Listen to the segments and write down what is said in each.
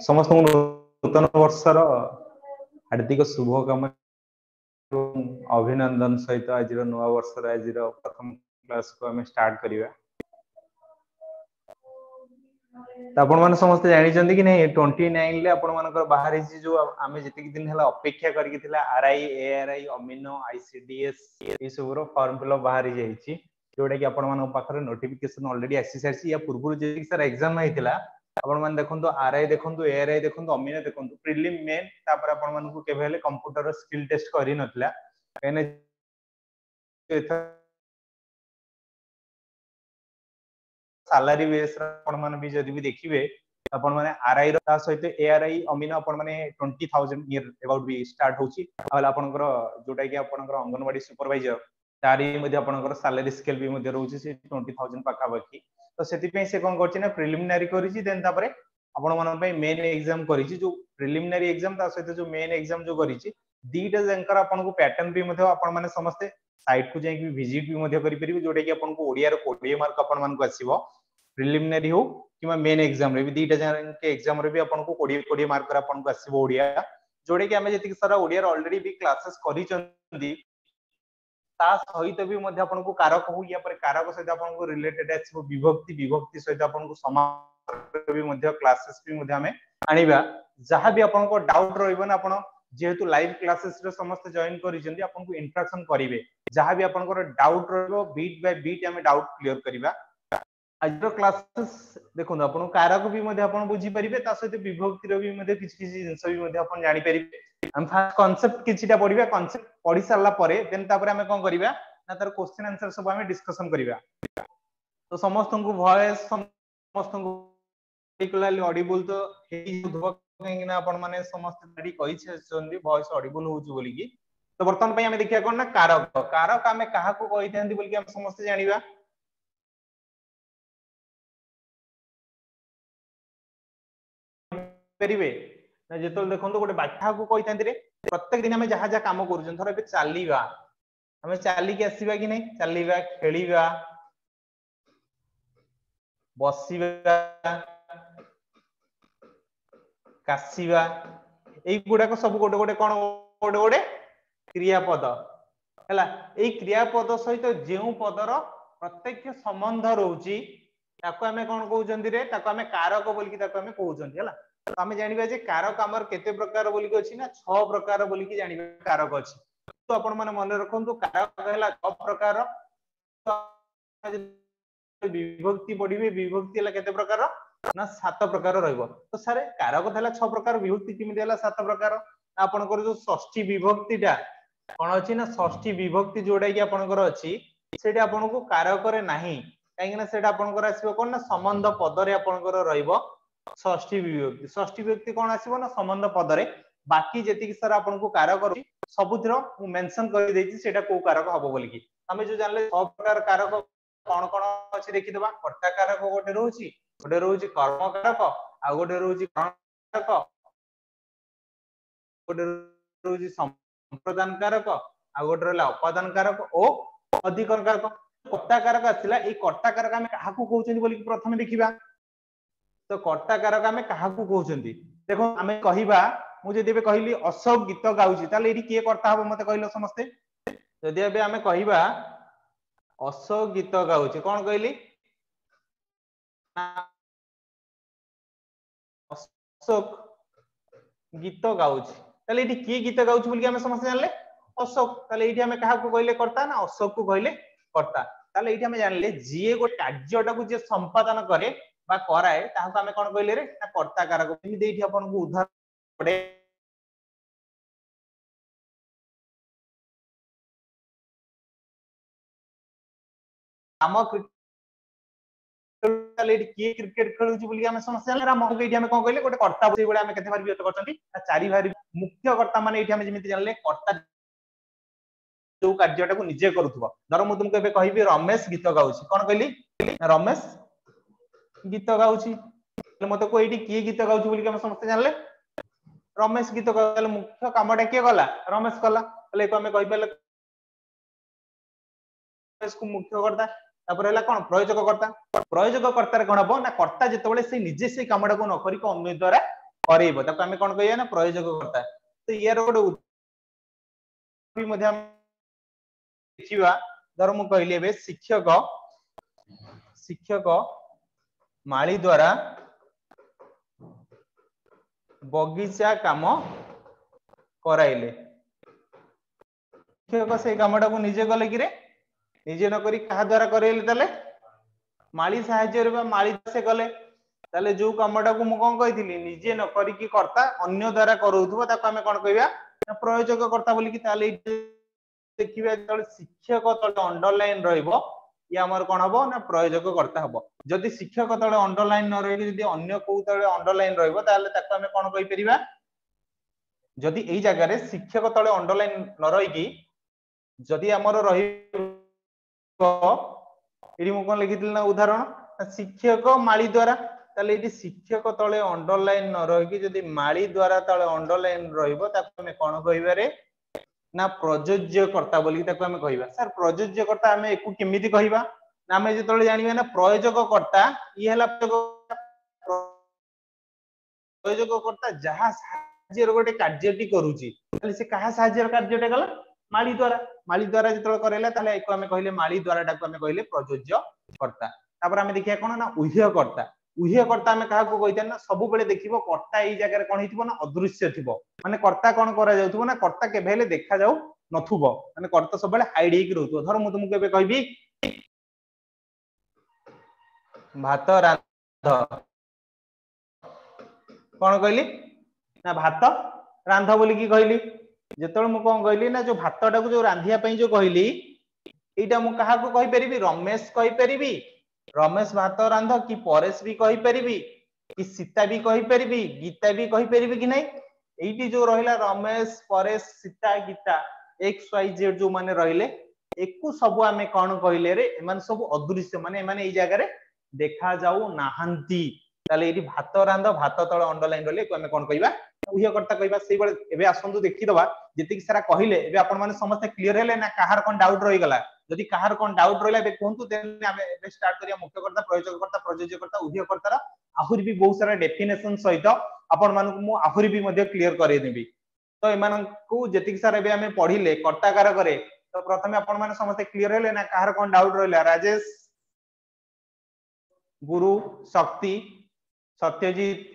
समस्त नूतन वर्षर हार्दिक शुभकामना अभिनंदन सहित आज नुआ वर्ष आज प्रथम क्लास को आम स्टार्ट करिया। आपण माने समस्त जानी कि नहीं 29 ले आपण मानकर बाहर जो आमे जतिक दिन हला अपेक्षा करके थिला आरआई एआरआई अमीनो आईसीडीएस ए सब रो फॉर्म फिलअप बाहर जाईची जोडा कि आपण मानक पाखरे नोटिफिकेशन ऑलरेडी आसी सारसी या पूर्व जे सर एग्जाम आइतिला आपण मान देखंतु आरआई देखंतु एआरआई देखंतु अमीनो देखंतु प्रीलिम मेन तापर आपण मानकु केबे हेले कंप्यूटर स्किल टेस्ट करि नथला एने सैलरी बेस आपण मान भी जदी भी देखिबे आपण माने आरआई रो ता सहित एआरआई अमीनो आपण माने 20000 ईयर अबाउट भी स्टार्ट होची आला आपनकर जोटा कि आपनकर अंगनवाड़ी सुपरवाइजर तारी मध्ये आपनकर सैलरी स्केल भी मध्ये रहउची से 20000 पाखा बाकी तो सेति पे से कोन करछि ना प्रिलिमिनरी करिछि देन तापरे आपण मान पे मेन एग्जाम करिछि जो प्रिलिमिनरी एग्जाम ता सहित जो मेन एग्जाम जो करिछि दीटा जंकर आपनको पैटर्न भी मध्ये आपण माने समस्त साइट को जाई कि विजिट भी मध्ये करि परिबो जोटा कि आपनको ओडिया रो 20 मार्क आपण मान को आसीबो प्रिलिमिनरी हो कि मेन एग्जाम रे भी दीटा जन के एग्जाम रे भी आपनको 20 मार्क रा आपनको आसीबो ओडिया जोडे कि हमें जति सारा ओडिया ऑलरेडी भी क्लासेस करि चंदी ता सहित भी मध्ये आपनको कारक हो या पर कारक सहित आपनको रिलेटेड आसीबो विभक्ति विभक्ति सहित आपनको समास भी मध्ये क्लासेस भी मध्ये हमें आनिबा जहां भी आपनको डाउट रहइबो ना आपण जेहेतु लाइव क्लासेस रे समस्त जॉइन करि चंदी आपनको इंटरेक्शन करिवे जहां भी आपनको डाउट रहइबो बीट बाय बीट हमें डाउट क्लियर करिबा आज क्लासेस देखो आपण कारक भी मध्ये आपण बुझी परिबे ता सहित विभक्ति रो भी मध्ये किछ किछ जिंस भी मध्ये आपण जानि परिबे हम फर्स्ट कांसेप्ट किछिटा पढिबा कांसेप्ट पढि सारला परे देन तापर हमें कोन करिबा ना तार क्वेश्चन आंसर सब हमें डिस्कशन करिबा तो समस्त को वॉइस समस्त को पार्टिकुलरली ऑडिबल तो हेई होबो कि ना आपण माने समस्त रेडी कहि छथि वॉइस ऑडिबल होउची बोली कि तो वर्तमान पई हमें देखिया कोन ना कारक कारक हमें काहा को कहि थंदी बोली कि हम समस्त जानिबा परिबे ना जेतल देखंतो गोटे बाख्या को कहि थंदी रे प्रत्येक दिन हमें जहां जहां काम करू धर बे चालीबा हमें चाली के आसीबा कि नहीं चालीबा खेलीबा बसीबा कासीबा एई गुडा को सब गोटे गोटे कोन गोटे गोटे क्रियापद हला एई क्रियापद सहित जेउ पदर प्रत्यक्ष संबंध रहउची ताको हमें कोन कहउचंदी रे ताको हमें कारक बोली कि ताको हमें कहउचंदी हला तो हमें जानिबा जे कारक हमर केते प्रकार बोली कि अछि ना 6 प्रकार बोली कि जानिबा कारक अछि तो आपण माने मन रखंतु कारक हला 6 प्रकार विभक्ति पढिबे विभक्ति हला केते प्रकार ना 7 प्रकार रहइबो तो सारे कारक हला 6 प्रकार विभक्ति किमि हला 7 प्रकार आपनकर जो षष्ठी विभक्तिटा कोन अछि ना षष्ठी विभक्ति जोडा कि आपनकर अछि सेटा आपनको कारक रे नाही काहे ना सेटा आपनकर आसीबो कोन ना संबंध पद रे आपनकर रहइबो षष्ठी विभक्ति कोन आसीबो ना संबंध पद रे बाकी जेति कि सर आपनको कारक अछि सबुथिरो मु मेंशन कर देछि सेटा को कारक हबो बोली कि हमें जो जानले सब प्रकार कारक कोन कोन अछि देखि देबा कर्ता कारक गोटे रहउची कर्म कारक आ गोटे रहउची कारक गोटे रहउची संप्रदान कारक आ गोटे रहला उपादान कारक ओ अधिकरण कारक कर्ता कारक आथिला ए कर्ता कारक हमें काहा को कहउछन बोली कि प्रथमे देखिबा तो कर्ता कारक हमें काहा को कहउछंती देखो हमें कहिबा मु जदि बे कहली अशोक गीत गाउची ताले एठी के कर्ता हबो मते कहलो समस्ते जदि अबे हमें कहिबा अशोक गीत गाउची कोन कहली अशोक गीत गाउची ताले एठी के गीत गाउची बोली हमें समस्त जानले अशोक ताले एठी हमें काहा को कहले कर्ता ना अशोक को कहले कर्ता ताले एठी हमें जानले जे गो कार्यटा को जे संपादन करे बा कराए ताहाको हमें कोन कहले रे ना कर्ता कारक एमि देठी अपन को उदाहरण पड़े राम ताले एठी के क्रिकेट खेलुची बोली हमें समस्या जानले राम को एठी हमें कोन कहले गोटे कर्ता बोली बोले हमें केते बार व्यक्त करछंती ना चारि बार मुख्य कर्ता माने एठी हमें जेमिति जानले कर्ता जो कार्यटा को निजे करूथबो धर मु तुमको एबे कहिबी रमेश गीत गाउची कोन कहली रमेश गीत गाउची मते को एठी के गीत गाउची बोली हमें समस्त जानले रमेश गीत गाले मुख्य कामटा के गला रमेश कला तले को हमें कहि पले रमेश को मुख्य करता तापर हला कोन प्रयोजककर्ता प्रयोजककर्ता कोन हबो ना कर्ता जेतेबेले से निजे से कामडा को न करी को अन्य द्वारा करैबो ताको हमें कोन कहया ना प्रयोजककर्ता तो यार गोटे भी मध्ये हम देखिबा धर मु कहली बे शिक्षक शिक्षक माली द्वारा बगीचा काम कराइले शिक्षक से कामटा को निजे गले कि रे निजे न करी कहा द्वारा करैले तले माली साहाय्य रे माली से गले तले जो कामटा को मु कोन कहितली निजे न करी कि करता अन्य द्वारा करउथबो ताको हमें कोन कहबा प्रयोजक करता बोली कि ताले देखिबा तले शिक्षक तले अंडरलाइन रहइबो या हमर कोन हबो ना प्रयोजक करता हबो जदि शिक्षक तले अंडरलाइन न रहि जदि अन्य को तले अंडरलाइन रहइबो ताले ताको हमें कोन कहि परिबा जदि एई जगह रे शिक्षक तले अंडरलाइन न रहि कि जदि हमर रहिबो एडी मु कोन लिखितल ना उदाहरण शिक्षक माली द्वारा ताले एडी शिक्षक तले अंडरलाइन न रहि कि जदि माली द्वारा तले अंडरलाइन रहिबो ताको हमें कोन कहिबा रे ना प्रयोज्यकर्ता बोली ताको हमें कहिबा सर प्रयोज्यकर्ता हमें एकु केमिति कहिबा ना हमें जेतले जानिबा ना प्रयोजककर्ता ई हला प्रयोजककर्ता जहा साहाय्य गोटे कार्यटी करूची ताले से कहा साहाय्य कार्यटा गला माली द्वारा जेतले करेला ताले एको हमें कहिले माली द्वारा ताको हमें कहिले प्रयोज्यकर्ता तापर हमें देखिया कोन ना उह्यकर्ता उह्यकर्ता हमें काहा को कहिता ना सब बेले देखिबो कर्ता एई जगह रे कोन हितबो ना अदृश्य थिबो माने कर्ता कोन करा जाउथबो ना कर्ता के भेले देखा जाउ नथुबो माने कर्ता सब बेले हाइड हेक रहउथबो धर मु तुमको केबे कहबी भात रांध कोन कहली ना भात रांध बोली की कहली जेतल मु कोन कहली ना जो भातटा को जो रांधिया पई जो कहली एटा मु कहा को कहि परिबी रमेश कहि परिबी रमेश भात रांध कि परेश भी कहि परिबी कि सीता भी कहि परिबी गीता भी कहि परिबी कि नै एइटी जो रहिला Ramesh Paresh Sita Gita X Y Z जो माने रहिले एकु सब हमें कोन कहिले रे एमान सब अदृश्य माने एमाने एई जगह रे देखा जाऊ नाहंती ताले एटी भात रांध भात तळे अंडरलाइन रहले को हमें कोन कहिबा उह्यकर्ता कहिबा सेई बळे एबे आसंतु देखि दबा जति सारा कहिले एबे आपण माने समस्त क्लियर हेले ना काहार कोन डाउट रहि गला जदि काहार कोन डाउट रहिला एबे कोंतु देन हमें एबे स्टार्ट करिया मुख्यकर्ता प्रयोजककर्ता प्रयोज्यकर्ता उह्यकर्ता आहुरी भी बहुत सारा डेफिनेशन सहित आपण मानकु मु आहुरी भी मध्ये क्लियर करै देबी तो एमान को जति सारा एबे हमें पढिले कर्ताकार करे तो प्रथमे आपण माने समस्त क्लियर हेले ना काहार कोन डाउट रहिला राजेश गुरु शक्ति सत्यजीत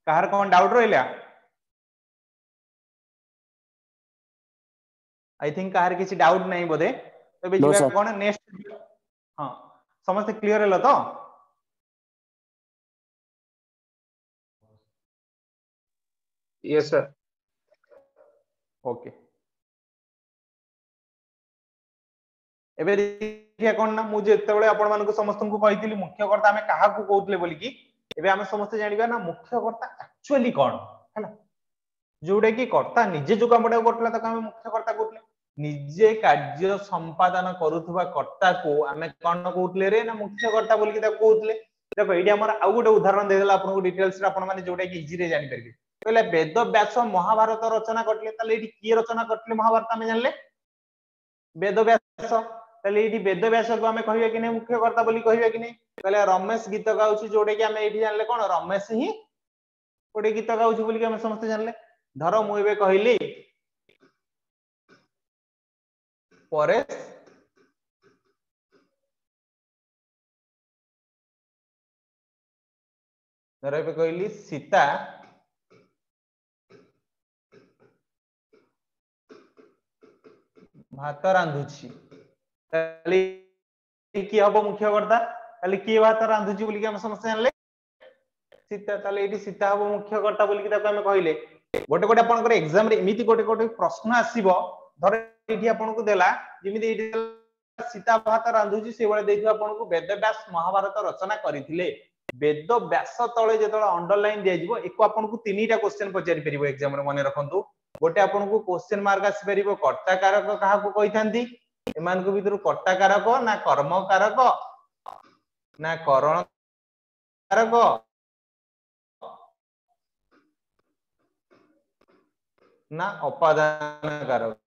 काहार कोन डाउट रहिला आई थिंक काहार किछि डाउट नै बोधे तबे जिबा कोन नेक्स्ट हां समस्त क्लियर हेला तो यस सर ओके एबे देखिया कोन ना मु जेतेबेले आपण मानको समस्त को कहितली मुख्यकर्ता हमें काहा को कहतले बोली की एबे हम समस्त जानिबा ना मुख्यकर्ता एक्चुअली कोन हैला जोडे की कर्ता निजे जो कामडा करतला त हम मुख्यकर्ता कहतले निजे कार्य संपादन करूथबा कर्ता को हमें कोन कहतले रे ना मुख्यकर्ता बोली की त कहतले देखो एडी हमर आ गुटे उदाहरण देला आपन को डिटेल्स रे आपण माने जोडे की इजी रे जानि परबे कहले वेद व्यास महाभारत रचना करतले तले एडी की रचना करतले महाभारत हमें जानले वेद व्यास तले एडी वेद व्यास को हमें कहिबा कि नै मुख्यकर्ता बोली कहिबा कि नै कहले रमेश गीत गाउची जोडे की हमें एडी जानले कोन रमेश ही गोटे गीत गाउची बोली कि हमें समस्त जानले धर मु एबे कहिली परेश धर एबे कहिली सीता भात रांधुची तले की हबो मुख्यकर्ता तले की भात रांधुची बोली कि हम समस्त जानले सीता तले एडी सीता हबो मुख्यकर्ता बोली कि ताको हम कहिले गोटे गोटे आपन कर एग्जाम रे एमिति गोटे गोटे प्रश्न आसीबो धर एठी आपन को देला जेमिति एठी सीता भात रांधुची से बळे देथि आपन को वेदव्यास महाभारत रचना करिथिले वेदव्यास तळे जेतळे अंडरलाइन दे जिवो एको आपन को तीनटा क्वेश्चन पचारि परिबो एग्जाम रे मने रखंतु गोटे आपन को क्वेश्चन मार्क आसी परिबो कर्ता कारक काहा को कहिथांती एमान को भीतर कर्ता कारक ना कर्म कारक ना करण कारक ना उपादान कारक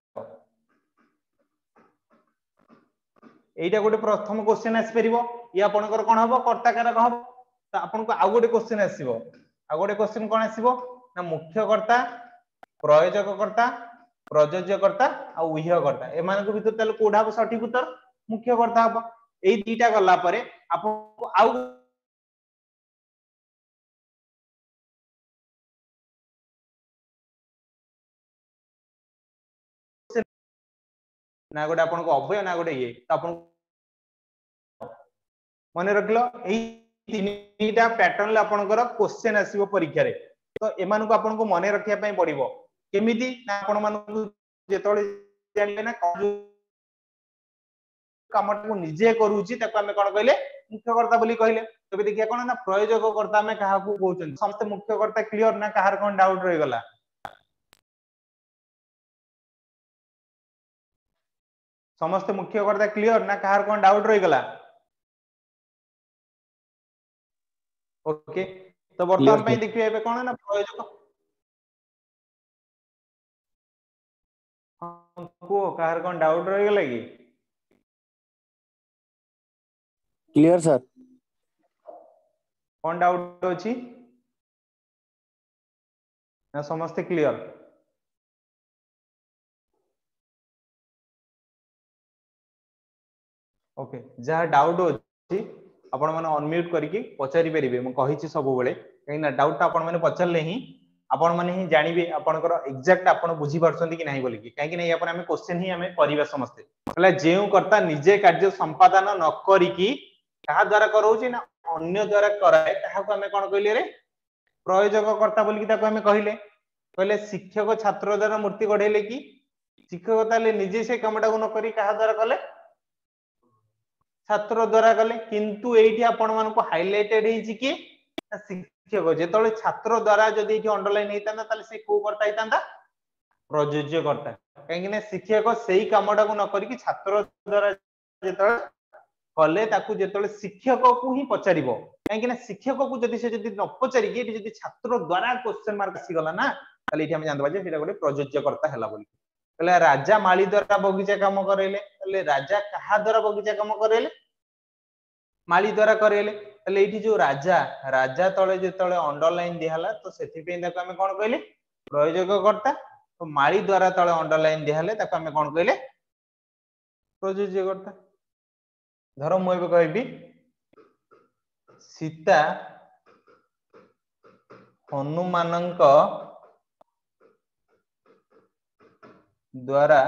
एटा गोटे प्रथम क्वेश्चन आसी परिबो ये आपनकर कोन हबो कर्ताकारक हबो तो आपनको आउ गोटे क्वेश्चन आसीबो आउ गोटे क्वेश्चन कोन आसीबो ना मुख्यकर्ता प्रयोजककर्ता प्रयोज्यकर्ता आ उह्यकर्ता एमानक भितर तले कोडा हबो सठिक उत्तर मुख्यकर्ता हबो एई दीटा गला परे आपको आउ ना गोटे आपनको अभय ना गोटे ये तो आपन मन रखलो एई तीनटा पैटर्न ले आपनकर क्वेश्चन आसीबो परीक्षा रे तो एमानक आपनको मन रखिया पई पड़िबो केमिति ना आपन मानक जेतोले जानले ना कामटा को निजे करूची ताको हमें कोन कहले मुख्यकर्ता बोली कहले तबे देखिया कोन ना प्रयोजककर्ता हमें काहा को कहउछन समस्त मुख्यकर्ता क्लियर ना काहार कोन डाउट रहि गला समस्त मुख्यकर्ता क्लियर ना काहार कोन डाउट रहि गला ओके तो वर्तमान पई देखिए एबे कोन ना प्रयोजक को काहार कोन डाउट रहि गला की क्लियर सर कोन डाउट अछि ना समस्त क्लियर ओके जहा डाउट अछि आपण माने अनम्यूट करके पचारि परिबे म कहिछि सब बेले कहीं ना डाउट आपण माने पचारले ही आपण माने ही जानिबे आपनकर एग्जैक्ट आपण बुझी परछन्ती कि नाही बोली कि काहे कि नै आपण हमें क्वेश्चन ही हमें परिबा समस्त हला जेउ कर्ता निजे कार्य संपादन न करी कि कहा द्वारा करौछि ना अन्य द्वारा कराए ताहा को हमें कोन कहले रे प्रयोजक कर्ता बोली कि ताको हमें कहले शिक्षक छात्र द्वारा मूर्ति गढेले कि शिक्षक ताले निजे से कामटा को न करी कहा द्वारा कले छात्र द्वारा कले किंतु एठी आपण मानको हाइलाइटेड हिची कि शिक्षक जेतले छात्र द्वारा जदी एठी अंडरलाइन हेताना ताले से को करता हेतांदा प्रयोज्य करता काहे कि शिक्षक सेही कामटा को न करी कि छात्र द्वारा जेतले कले ताकू जेतले शिक्षक को ही पचारिबो काहे कि शिक्षक को जदी से जदी न पचारि कि जदी छात्र द्वारा क्वेश्चन मार्क आसी गला ना ताले एठी हम जानबा जे सेटा गोटे प्रयोज्य करता हैला बोली कहले राजा माली द्वारा बगीचा काम करेले कहले राजा कहा द्वारा बगीचा काम करेले माली द्वारा करेले कहले एठी जो राजा राजा तळे जेतळे अंडरलाइन दिहला तो सेथि पे ताको हमें कोन कहले प्रयोजक करता तो माली द्वारा तळे अंडरलाइन दिहले ताको हमें कोन कहले प्रयोज्य करता धरो मु एबे कहबी सीता हनुमानंक द्वारा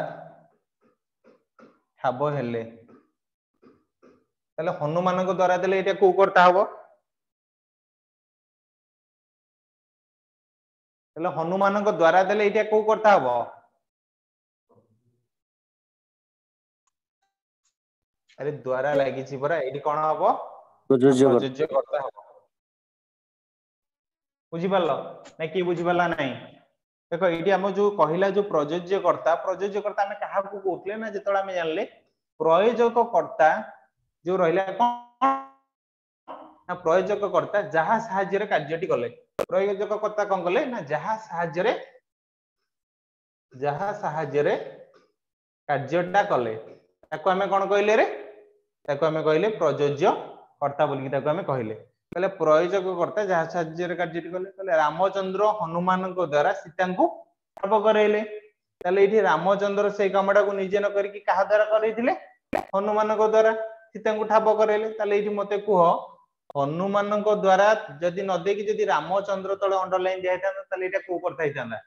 ठाबो हेले ताले हनुमानंक द्वारा देले एटा को करता हबो ताले हनुमानंक द्वारा देले एटा को करता हबो अरे द्वारा लागि छि परा एठी कोन हबो प्रयोज्य करता हबो बुझी पालो नै की बुझी पाला नै देखो एठी हम जो कहिला जो प्रयोज्य करता हमें काहा को कहतले ना जेतोला हमें जानले प्रयोजक कर्ता जो रहिला कोन ना प्रयोजक कर्ता जहा सहाय्य रे कार्यटी कले प्रयोजक कर्ता कोन कले ना जहा सहाय्य रे कार्यटा कले ताको हमें कोन कहले रे ताको हमें कहले प्रयोज्य कर्ता बोली ताको हमें कहले कहले प्रयोजक कर्ता जहा सहाय्य रे कार्यटी कले कहले रामचंद्र हनुमान को द्वारा सीता को ठाब करेले ताले एठी रामचंद्र से कामटा को निजे न करी कि कहा द्वारा करैथिले हनुमान को द्वारा सीता को ठाब करेले ताले एठी मते कुह हनुमान को द्वारा जदी न देकी जदी रामचंद्र तळे अंडरलाइन दियाइतांदा ताले एटा को करता हितांदा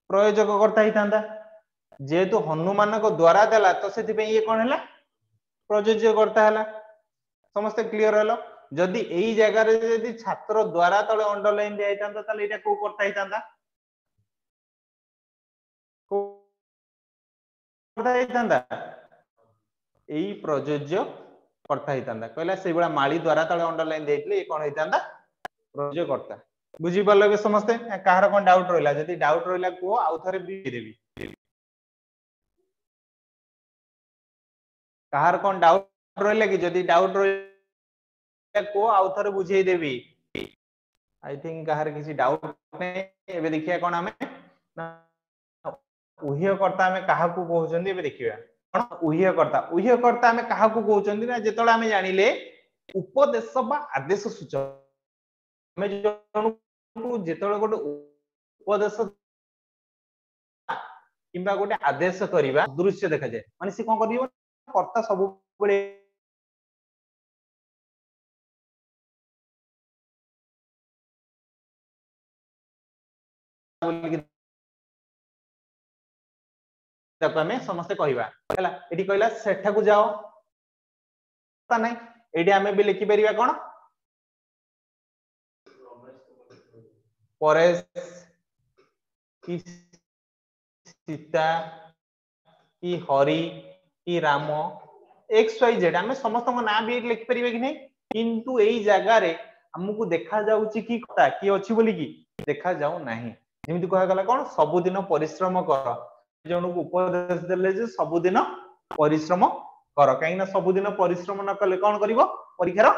प्रयोजक करता हितांदा जेहेतु हनुमान को द्वारा देला तो सेति पे ये कोन हैला प्रयोज्य करता हैला समस्त क्लियर हलो जदी एई जगह रे जदी छात्र द्वारा तळे अंडरलाइन दियाइतांदा ताले एटा को करता हितांदा को करता हितांदा एई प्रयोज्य करता हितांदा कहला से बडा माली द्वारा तळे अंडरलाइन देइतले ए कोन हितांदा प्रयोज्य करता बुझी पालो के समस्त काहर कोन डाउट रहला जदी डाउट रहला को आउ थरे भी देबी काहर कोन डाउट रहला कि जदी डाउट रहला को आउ थरे बुझेई देबी आई थिंक काहर किसी डाउट नै एबे देखिया कोन हमें उह्य कर्ता हमें काहा को कहउछन्ती एबे देखिया उह्यकर्ता आमे काहाकू कहउचंदी ना जेतले आमे जानिले उपदेश बा आदेश सूचक आमे जणु जेतले गोटे उपदेश किंबा गोटे आदेश करिबा दृश्य देखा जाय माने से कोन करियो कर्ता सब बेले ताको आमे समस्त कहिबा हला एठी कहला सेठा को जाओ ता नै एठी आमे भी लिखि परिबा कोन परेश की सीता की हरि की राम एक्स वाई जेड आमे समस्त को नाम भी लिखि परिबे कि नै किंतु एई जगह रे हमकु देखा जाउची की कथा की अछि बोली की देखा जाउ नाही जेमिति कहा गला कोन सब दिन परिश्रम कर जणु को उपदेश देले जे सब दिन परिश्रम कर काई ना सब दिन परिश्रम न कले कोन करिवो परीक्षार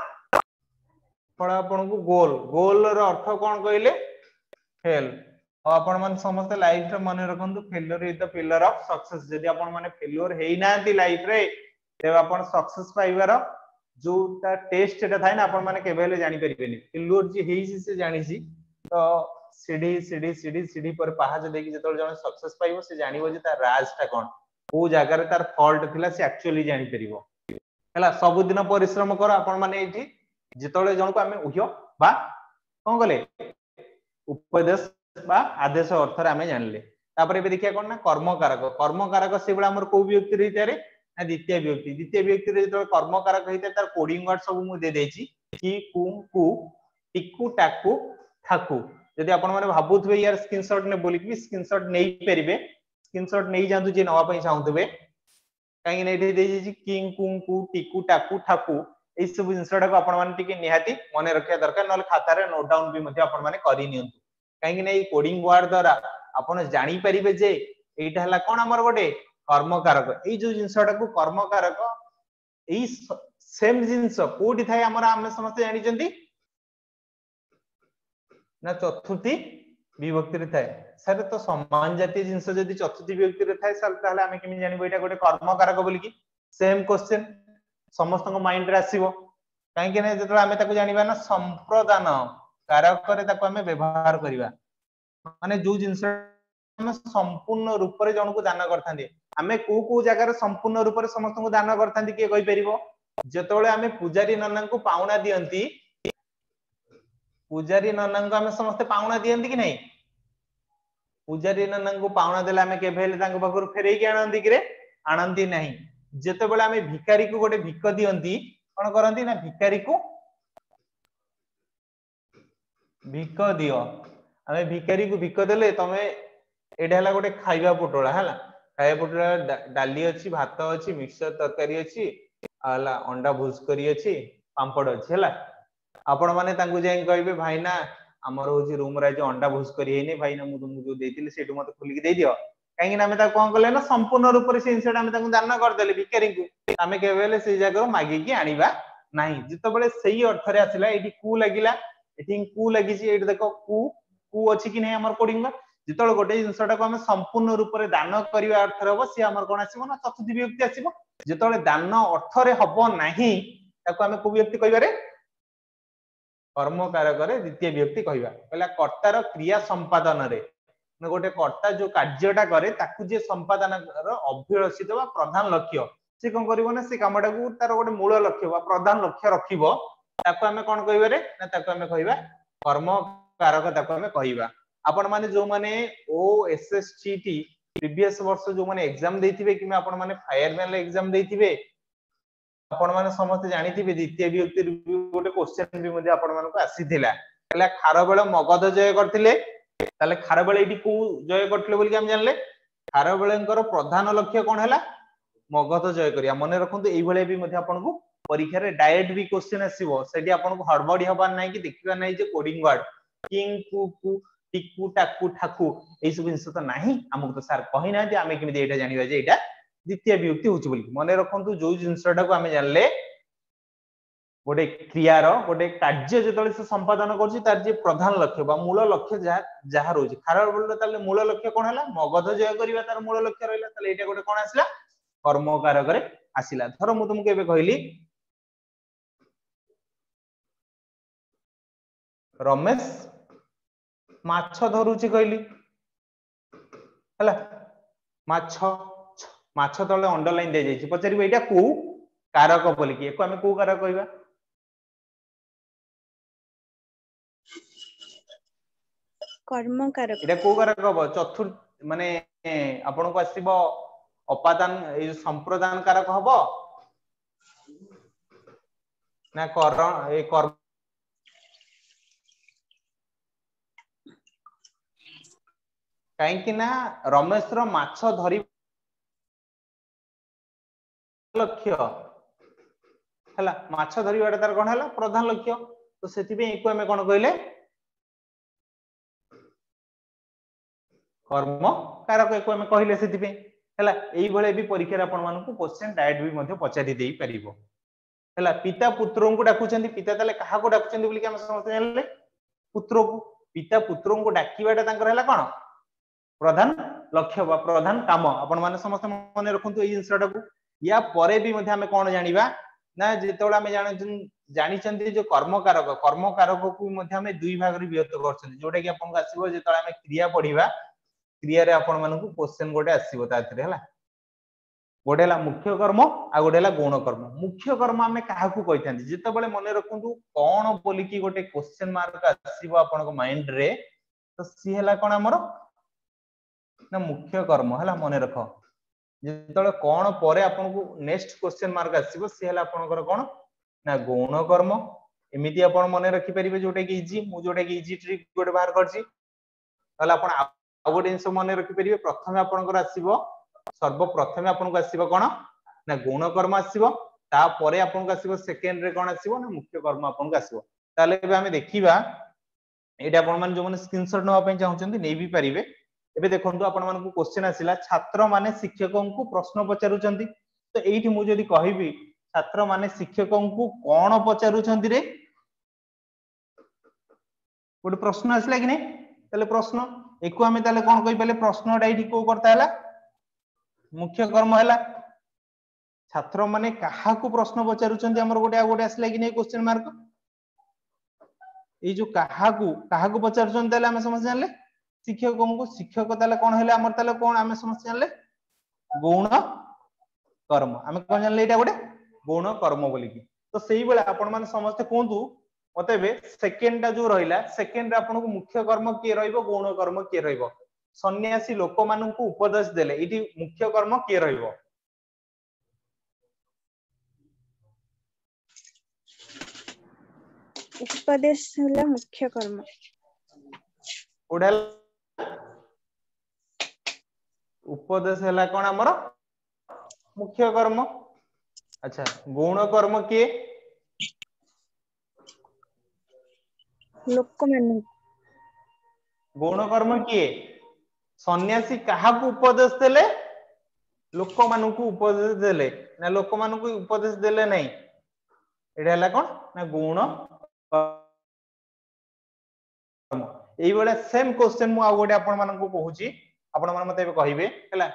फल आपन को गोल रो अर्थ कोन कइले फेल आपण मन समस्त लाइफ रे मन रखंतु failure is the pillar of success जदी आपण माने फेलियर हेई नांती लाइफ रे ते आपण सक्सेस पाइबार जो ता टेस्ट एटा थाय ना आपण माने केबेले जानि परिबेनी फेलियर जे हेई से जानि सी तो सीढ़ी सीढ़ी सीढ़ी सीढ़ी पर पहाज देकी जेतल जने सक्सेस पाइबो से जानिबो जे तार राजटा कोन को जगह रे तार फॉल्ट थिला से एक्चुअली जानि परिबो हला सब दिन परिश्रम कर आपण माने एठी जेतले जणको आमे उह्य बा कोन गले उपदेश बा आदेश अर्थ रे आमे जानले तापर एबे देखिया कोन ना कर्मकारक से बडा हमर को व्यक्ति रे तारे ना द्वितीय व्यक्ति रे जेतले कर्मकारक हेते तार कोडिंग वर्ड सब मु दे देछि की कु टिकु टाकु ठाकु यदि आपण माने भाबुथबे यार स्क्रीनशॉट ने बोली कि स्क्रीनशॉट नेई परिबे स्क्रीनशॉट नेई जानतु जे नवा पई चाहतबे काई नै दे देछि जी किंग कुंकु टिकु टाकु ठाकु ए सब जिंसडा को आपण माने टिके निहाती मने रखिया दरकार नल खाता रे नोट डाउन भी मध्ये आपण माने करि नियंतु काई नै कोडिंग वर्ड द्वारा आपण जानि परिबे जे एटा हला कोन हमर गोटे कर्मकारक ए जो जिंसडा को कर्मकारक ए सेम जिंस कोठी थाय हमर हम समस्त जानि चंती ना चतुर्थी विभक्ति रे थाय सर तो समान जातीय जिंस जदी चतुर्थी विभक्ति रे थाय सर ताले हमें केमि जानिबो एटा गोटे कर्मकारक बोली की सेम क्वेश्चन समस्त को माइंड रे आसीबो काहे कि नै जतरा हमें ताको जानिबा ना संप्रदान कारक रे ताको हमें व्यवहार करिबा माने जो जिंस हम संपूर्ण रूप रे जण को दान करथांदी हमें को जगह रे संपूर्ण रूप रे समस्त को दान करथांदी के कहि परिबो जतोले हमें पुजारी ननन को पाउना दियंती पुजारी ननन को हमें समस्त पाउना दियंती कि नै पुजारी ननन को पाउना देला हमें के भेले तांको बगर फेरै के आनंदी कि रे आनंदी नहीं जेते बेला हमें भिखारी को गोटे भिक दियंती कोन करंती ना भिखारी को भिक दियो हमें भिखारी को भिक देले तमे एडा हला गोटे खाइबा पोटोला हला खाइबा पोटोला डाली अछि भात अछि मिक्सचर तरकारी अछि हला अंडा भुज करी अछि पापड़ अछि हला आपण माने तांको जाय कहबे भाई ना हमर होजी रूम रे जो अंडा भुज करी हेनी भाई ना मु तुमको जो देतिले सेटु मते खुली के दे दियो काहे कि हमें ता कोन करले ना संपूर्ण रूप रे से इंसेट हमें तांको दान कर देले भिखारी को हमें केबेले से जगह मागी की आनिबा नाही जितो बेले सही अर्थ रे आसिला एठी कु लागिला एठी कु लागि छी एठी देखो कु अछि कि नै हमर कोडिंग में जितो गोटे जिंसटा को हमें संपूर्ण रूप रे दान करिवा अर्थ रे हो से हमर कोन आसीबो ना चतुर्थी व्यक्ति आसीबो जितो दान अर्थ रे हबो नाही ताको हमें को व्यक्ति कहिबा रे कर्मकारक रे द्वितीय व्यक्ति कहिबा कहला कर्तार क्रिया संपादन रे न गोटे कर्ता जो कार्यटा करे ताकू जे संपादन रो अभिलषित बा प्रधान लक्ष्य से कोन करिवो ना से कामटा को तार गोटे मूल लक्ष्य बा प्रधान लक्ष्य रखिबो ताको हमें कोन कहिबा रे ना ताको हमें कहिबा कर्मकारक ताको हमें कहिबा आपण माने जो माने ओएसएसटीटी प्रीवियस वर्ष जो माने एग्जाम देथिबे कि आपण माने फायरमैन एग्जाम देथिबे आपण माने समस्त जानिथिबे द्वितीय व्यक्ति गोटे क्वेश्चन भी मध्ये आपण मानको आसीथिला हला खारबेल मगध जय करथिले ताले खारबेल एठी को जय करथिले बोली हम जानले खारबेलंकर प्रधान लक्ष्य कोन हला मगध जय करिया मने रखंतु एई भले भी मध्ये आपनको परीक्षा रे डायरेक्ट भी क्वेश्चन आसीबो सेठी आपनको हड़बड़ी हबार नै कि देखिबा नै जे कोडिंग वर्ड किंग कु टिकु टाकु ठाकु एई सब जिंस त नाही हमको तो सर कहि ना जे आमे किमि एटा जानिबा जे एटा द्वितीय विभक्ति होची बोली मने रखंतु जो जिंसटा को आमे जानले गोटे क्रियार गोटे कार्य जेतले से संपादन करछि तार जे प्रधान लक्ष्य बा मूल लक्ष्य जहा रोजी खारबेल ताले मूल लक्ष्य कोन हला मगध जय करिवा तार मूल लक्ष्य रहला ताले एटा गोटे कोन आसला कर्म कारक रे आसिला धर मु तुमको एबे कहली रमेश माछ धरुची कहली हला माछ माछ तले अंडरलाइन दे जाई पचारिबो एटा को कारक बोली कि एको हमें को कारक कहबा कर्म कारक एटा को कारक हबो चतुर्थ माने आपन को आसीबो अपादान ए संप्रदान कारक हबो ना करण ए कर्म काहे कि ना रमेश रो माछ धरि लक्ष्य हला माछ धरिबाटा तार कोन हला प्रधान लक्ष्य तो सेति पे एको हमें कोन कहले कर्म कारक एको हमें कहले सेति पे हला एई भले भी परीक्षा रे आपण मानकु क्वेश्चन डायरेक्ट भी मध्ये पचारि देई परिबो हला पिता पुत्रन को डाकुचंदी पिता तले कहा को डाकुचंदी बोली कि हम समझ जानले पुत्र को पिता पुत्रन को डाकीबाटा तांकर हला कोन प्रधान लक्ष्य बा प्रधान काम आपण माने समस्त मने रखंतु एई जिंसटा को या परे भी मध्ये हमें कोन जानिबा ना जेतोला हमें जानि चंदी जो कर्म कारक को मध्ये हमें दुई भाग रे विभक्त करछन जोटा कि आपण को आसीबो जेतोला हमें क्रिया पढिबा क्रिया रे आपण मानकु क्वेश्चन गोटे आसीबो ताथरे हला गोटे हला मुख्य कर्म आ गोटे हला गौण कर्म मुख्य कर्म हमें काहा को कहिथांती जेतो बळे मने रखंतु कोन बोली कि गोटे क्वेश्चन मार्क आसीबो आपण को माइंड रे तो सी हला कोन हमर ना मुख्य कर्म हला मने रखो जेतोले कोन परे आपन को नेक्स्ट क्वेश्चन मार्क आसीबो सी हला आपनकर कोन ना गौण कर्म एमिति आपन मने रखि परिबे जोटा कि इजी मु जोटा कि इजी ट्रिक गोटे बाहर करछि हला आपन आ गोटे इंस मने रखि परिबे प्रथमे आपनकर आसीबो सर्वप्रथमे आपन को आसीबो कोन ना गौण कर्म आसीबो ता परे आपन को आसीबो सेकेंड रे कोन आसीबो ना मुख्य कर्म आपन को आसीबो ताले बे हमें देखिबा एटा आपन मान जो माने स्क्रीनशॉट नवा पय चाहउचंदी नै भी परिबे एबे देखंतु आपण मानकु क्वेश्चन आसिला छात्र माने शिक्षकों को प्रश्न पचारुचंती तो एठी मु जदी कहिबी छात्र माने शिक्षकों को कोन पचारुचंती रे गोटे प्रश्न आसिला कि नै तले प्रश्न एको हमें तले कोन कहि पले प्रश्नडा एठी को करता हला मुख्य कर्म हला छात्र माने काहा को प्रश्न पचारुचंती हमर गोटे आ गोटे आसिला कि नै क्वेश्चन मार्क ए जो काहा को पचारुचंती तले हम समझ जानले शिक्षकों को शिक्षक ताले कोन हेले हमर ताले कोन हमें समझ जानले गौण कर्म हमें कोन जानले एटा गोटे गौण कर्म बोली कि तो सेही बेला आपण माने समस्त कोंतु मते बे सेकंड टा जो रहिला सेकंड रे आपण को मुख्य कर्म के रहइबो गौण कर्म के रहइबो सन्यासी लोक मानन को उपदेश देले एठी मुख्य कर्म के रहइबो उपदेश हला मुख्य कर्म ओढल उपदेश हला कोन हमर मुख्य कर्म अच्छा गौण कर्म के लोक मानन गौण कर्म के सन्यासी काहा को उपदेश देले लोक मानन को उपदेश देले ना लोक मानन को उपदेश देले नै एटा हला कोन ना गौण कर्म एई बेला सेम क्वेश्चन मु आ गोटे आपण मानन को कहूची आपण मान मते कहिबे हला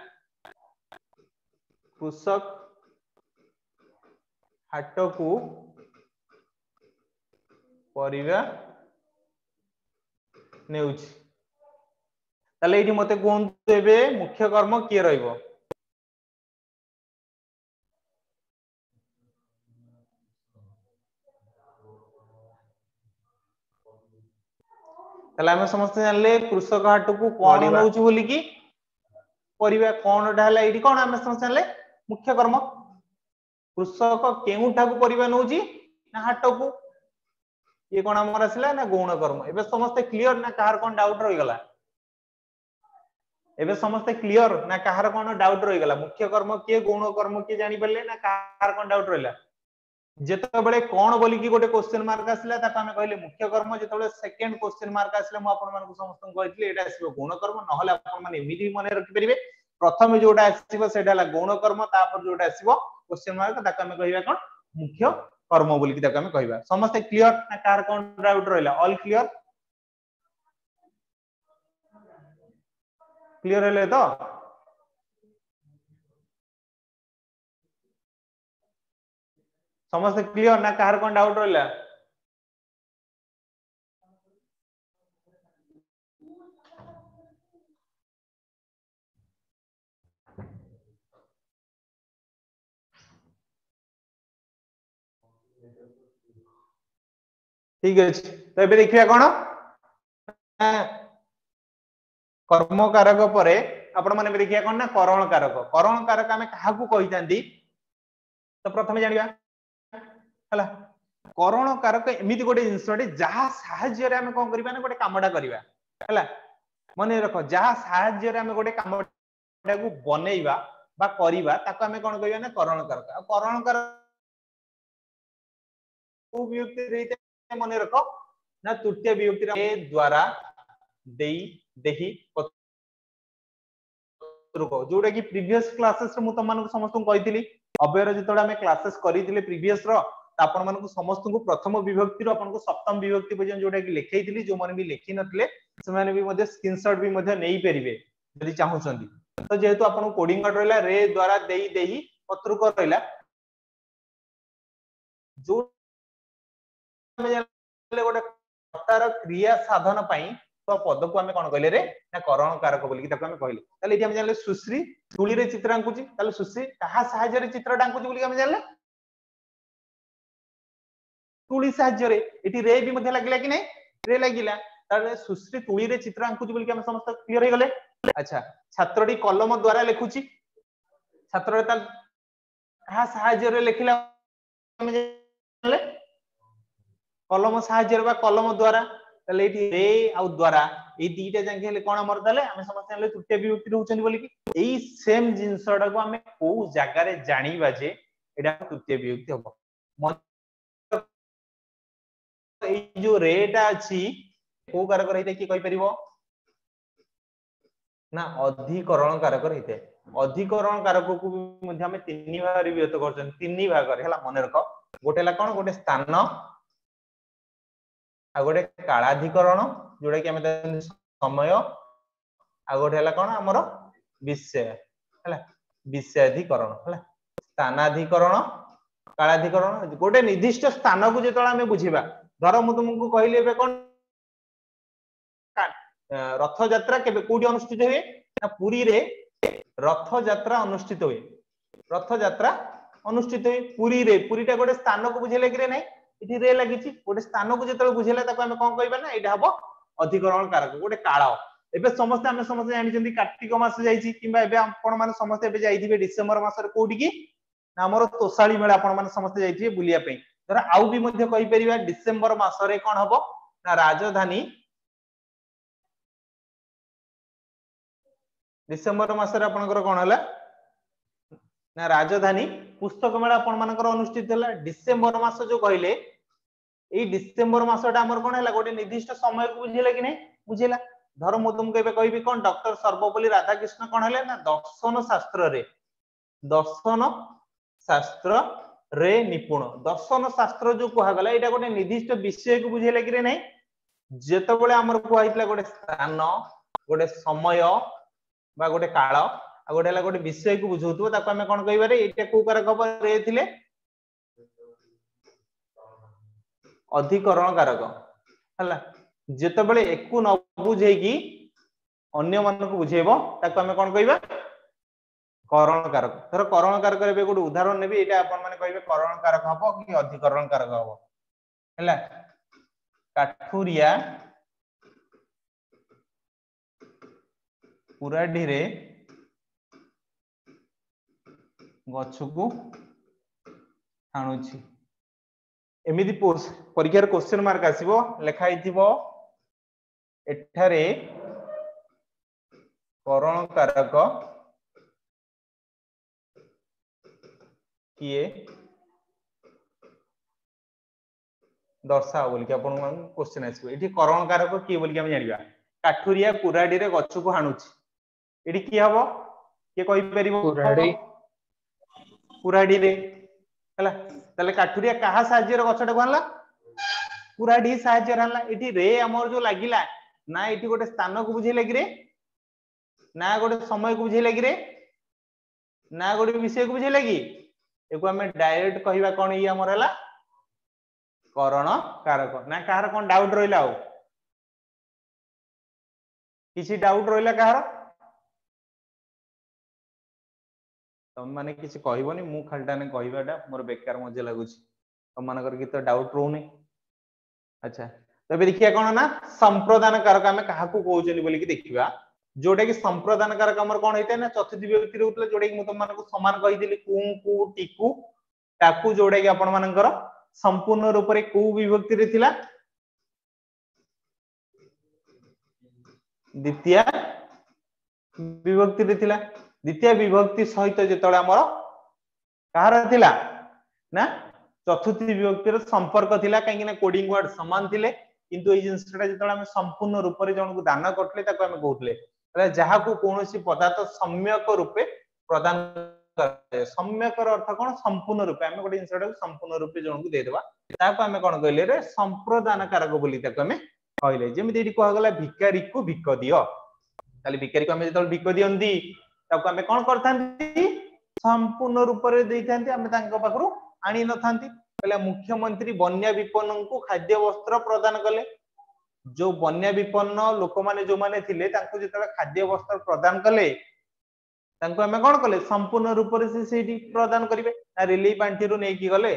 कृषक हाट को परिवा नेउची ताले एठी मते कोन देबे मुख्य कर्म के रहइबो ताले हम समस्त जानले कृषक हाट को कोन नउची बोली कि परिवा कोनटा हला एठी कोन हम समस्त जानले मुख्य कर्म कृषक केउठा को परिवा नउची ना हाट को ये कोन हमर आसिला ना गौण कर्म एबे समस्त क्लियर ना काहर कोन डाउट रहि गला एबे समस्त क्लियर ना काहर कोन डाउट रहि गला मुख्य कर्म के गौण कर्म के जानि परले ना काहर कोन डाउट रहिला जेते बेले कोन बोली कि गोटे क्वेश्चन मार्क आसिला ता हम कहले मुख्य कर्म जेते बेले सेकंड क्वेश्चन मार्क आसिला मु आपण मानकु समस्त कहइतले एटा आसीबो गौण कर्म नहले आपण माने इमिडी मने रखि परिबे प्रथम जोटा आसीबो सेटा हला गौण कर्म तापर जोटा आसीबो क्वेश्चन मार्क ताका हम कहिबा कोन मुख्य कर्म बोली कि ताका हम कहिबा समस्त क्लियर ना कार कोन डाउट रहिला ऑल क्लियर क्लियर हेले तो समस्त क्लियर ना कहार कोन डाउट रहला ठीक अछि तो एबे देखिया कोन कर्म कारक परे आपण माने देखिया कोन ना करण कारक हमें काहा को कहि तांदी तो प्रथमे जानिबा हला करण कारक एमिति गोटे जिंसटे जहा साहाय्य रे हमें कोन करबा ना गोटे कामडा करबा हला मने रखो जहा साहाय्य रे हमें गोटे कामडा को बनेइबा बा करिबा ताको हमें कोन कहबा ना करण कारक को वियुक्ति रेते मने रखो ना तृतीय वियुक्ति रे द्वारा देई देही रुको जोटा कि प्रीवियस क्लासेस रे मु त मानको समस्त को कहितली अबेर जेतोडा हमें क्लासेस करितले प्रीवियस रो आपण मानको समस्त को प्रथम विभक्ति रो आपण को सप्तम विभक्ति पर्यंत जोटा कि लिखैतली जो माने भी लिखि नतले से माने भी मध्ये स्क्रीनशॉट भी मध्ये नेई परिबे यदि चाहुचंदी तो जेहेतु आपण कोडिंग कार्ड रहला रे द्वारा देई देही पत्रक रहला जो गोटे कर्तार क्रिया साधन पई तो पद को हमें कोन कहले रे ना करण कारक बोली ताको हमें कहले ताले इति हम जानले सुश्री तुली रे चित्र आंकुची ताले सुश्री कहा सहाय्य रे चित्र आंकुची बोली हम जानले तुली सहाय्य रे इति रे भी मध्ये लागला कि नै रे लागिला ताले सुश्री तुली रे चित्र आंकुची बोली हम समस्त क्लियर हे गले अच्छा छात्रडी कलम द्वारा लिखुची छात्र ता कहा सहाय्य रे लिखिला हम जानले कलम सहाय्य बा कलम द्वारा तले एठी रे आ द्वारा ए दीटा जांके हेले कोन हमर तले हम समस्त हेले तृतीय विभक्ति रहउछन बोली कि एई सेम जिंसडा को हमें को जागा रे जानिबा जे एडा तृतीय विभक्ति हबो एई जो रेटा अछि को कारक रहिते की कहि परिबो ना अधिकरण कारक रहिते अधिकरण कारक को मध्ये हमें तीन भाग रे विभक्त करछन तीन भाग रे हला मने रख गोटे ला कोन गोटे स्थान आ गोटे कालाधिकरण जोडा कि हमें समय आ गोटे हला कोन हमर विषय हला विषयाधिकरण हला स्थानाधिकरण कालाधिकरण गोटे निर्दिष्ट स्थान को जेतला हमें बुझिबा धर मु तुमको कहली बे कोन रथ यात्रा केबे कोडी अनुष्ठित होए ना पुरी रे रथ यात्रा अनुष्ठित होए रथ यात्रा अनुष्ठित होए पुरी टा गोटे स्थान को बुझेले कि रे नै इति रे लागिची गोटे स्थान को जेतले बुझेला ताको हम कोन कहबा ना एटा हबो अधिकरण कारक गोटे काल एबे समस्त जानि जंदी कार्तिक मास जाईची किबा एबे आपण माने समस्त एबे जाईथिबे डिसेंबर मास रे कोडी की ना हमर तोसाली मेला आपण माने समस्त जाईथिबे बुलिया पे धर आउ भी मध्ये कहि परिबा डिसेंबर मास रे कोन हबो ना राजधानी डिसेंबर मास रे आपनकर कोन हला ना राजधानी पुस्तक मेला आपण मानकर अनुष्ठित हला डिसेंबर मास जो कहले ए डिसेंबर मासटा हमर कोन हला गोटे निर्दिष्ट समय को बुझिला कि नै बुझिला धर मु तुमको एबे कहबी कोन डॉक्टर सर्वपल्ली राधाकृष्ण कोन हले ना दर्शन शास्त्र रे निपुण दर्शन शास्त्र जो कहा गला एटा गोटे निर्दिष्ट विषय को बुझिला कि नै जेते बेले हमर को आइतला गोटे स्थान गोटे समय बा गोटे काल आ गोटे हला गोटे विषय को बुझौतबो ताको हमें कोन कहबा रे एटा को कारक खबर रे थिले अधिकरण कारक हला जेते बेले एकु न बुझेगी अन्य मन को बुझेबो ताको हमें कोन कहबा करण कारक धर करण कारक रे गोटे उदाहरण नेबी एटा आपण माने कहबे करण कारक हबो कि अधिकरण कारक हबो हला काठुरिया पुराडी रे गछकु हाणुची एमिति परीक्षा क्वेश्चन मार्क आसीबो लेखा हिथिबो एठारे करण कारक किए दर्शा बोल के अपन क्वेश्चन आसीबो एठी करण कारक किए बोल के हम जानिबा काठुरिया कुराडी रे गछकु हाणुची एठी की हबो के कहि परिबो कुराडी रे हला तले काठुरिया कहा साहाय्य रे गछटा को हला कुराडी साहाय्य रे हला एठी रे हमर जो लागिला ना एठी गोटे स्थान को बुझे लागि रे ना गोटे समय को बुझे लागि रे ना गोटे विषय को बुझे लागि एको हमें डायरेक्ट कहवा कौन ये हमर हला करण कारक ना कहार कौन डाउट रहिला हो किसी डाउट रहिला कहार तुम माने किसी कहबोनी मु खालटाने कहबाटा मोर बेकार मजे लागुची तुम मानकर कि तो डाउट रहउनी अच्छा तबे देखिया कोन ना संप्रदान कारक हमें काहा को कहउचली बोली कि देखिबा जोटा कि संप्रदान कारक हमर कोन होइते ना चतुर्थी विभक्ति रहउतले जोटा कि मु तुम मानको समान कहि दिली कु टिकु ताकू जोटा कि आपण मानकर संपूर्ण रूप रे को विभक्ति रे थिला द्वितीय विभक्ति रे थिला द्वितीय विभक्ति सहित जेतळे हमर कहार थिला ना चतुर्थी विभक्ति रो संपर्क थिला काहे ना कोडिंग वर्ड समान थिले किंतु ए जिंसटा जेतळे हम संपूर्ण रूप रे जण को दान करथले ताको हम कहथले तले जहा को कोनोसी पदार्थ सम्यक रूपे प्रदान करे सम्यक रो अर्थ कोन संपूर्ण रूपे हम गोटे जिंसटा को संपूर्ण रूपे जण को दे देबा ताको हम कोन कहले रे संप्रदान कारक बोली ताको हम कहले जेमिति एठी कहला गला भिखारी को भिख दियो ताले भिखारी को हम जेतळे भिख दियंती ताको हम कोन करथांती संपूर्ण रूप रे देइथांती हम तांको पाखरु आनी नथांती कहला मुख्यमंत्री बन्या विपन्न को खाद्य वस्त्र प्रदान कले जो बन्या विपन्न लोक माने जो माने थिले तांको जेतळे खाद्य वस्त्र प्रदान कले तांको हम कोन कले संपूर्ण रूप रे से सेठी प्रदान करिवे ना रिलीफ पांठी रु नेकी गले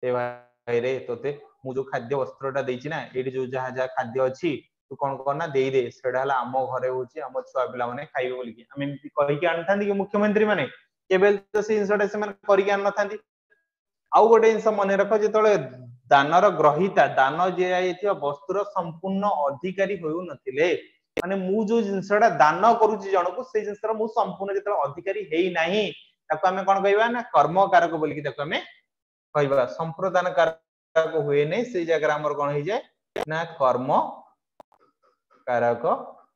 ए भाई रे तोते मु जो खाद्य वस्त्रटा देछि ना एठी जो जहा जहा खाद्य अछि तू कोन करना देई दे सेडा हला हम घरे होछि हम छुआ पिला माने खाइबे बोली कि हम एमति कहि के आनथांती कि मुख्यमंत्री माने केबेल तो से इंसटा से माने करि के आन नथांती आउ गोटे इंस मने रख जेतळे दानर ग्रहिता दान जे आइथिबा वस्तुर संपूर्ण अधिकारी होउ नथिले माने मु जो जिंसटा दान करूची जणको से जिंसर मु संपूर्ण जेतळे अधिकारी हेई नाही ताको हमें कोन कहबा ना कर्म कारक बोली कि ताको हमें कहबा संप्रदान कारक होए नै से जगह हमर कोन हे जाय ना कर्म कारक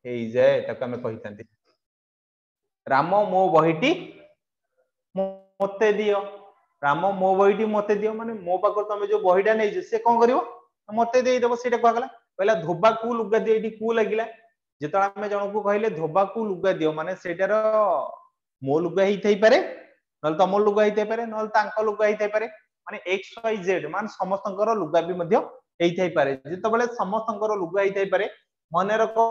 हेई जाय ताको हमें कहितांती राम मो बहिटी मते दियो राम मो बहिटी मते दियो माने मो पाकर तमे जो बहिटा नै जे से कोन करिवो मते देई देबो सेटा कहगला पहिला धोबा को लुगा दे एठी को लागिला जेतळा हमें जण को कहले धोबा को लुगा दियो माने सेटार मो लुगा ही थई पारे नल तम लुगा ही थई पारे नल तांको लुगा ही थई पारे माने एक्स वाई जेड मान समस्तंकर लुगा भी मध्य हेई थई पारे जेतबेले समस्तंकर लुगा ही थई पारे मने रको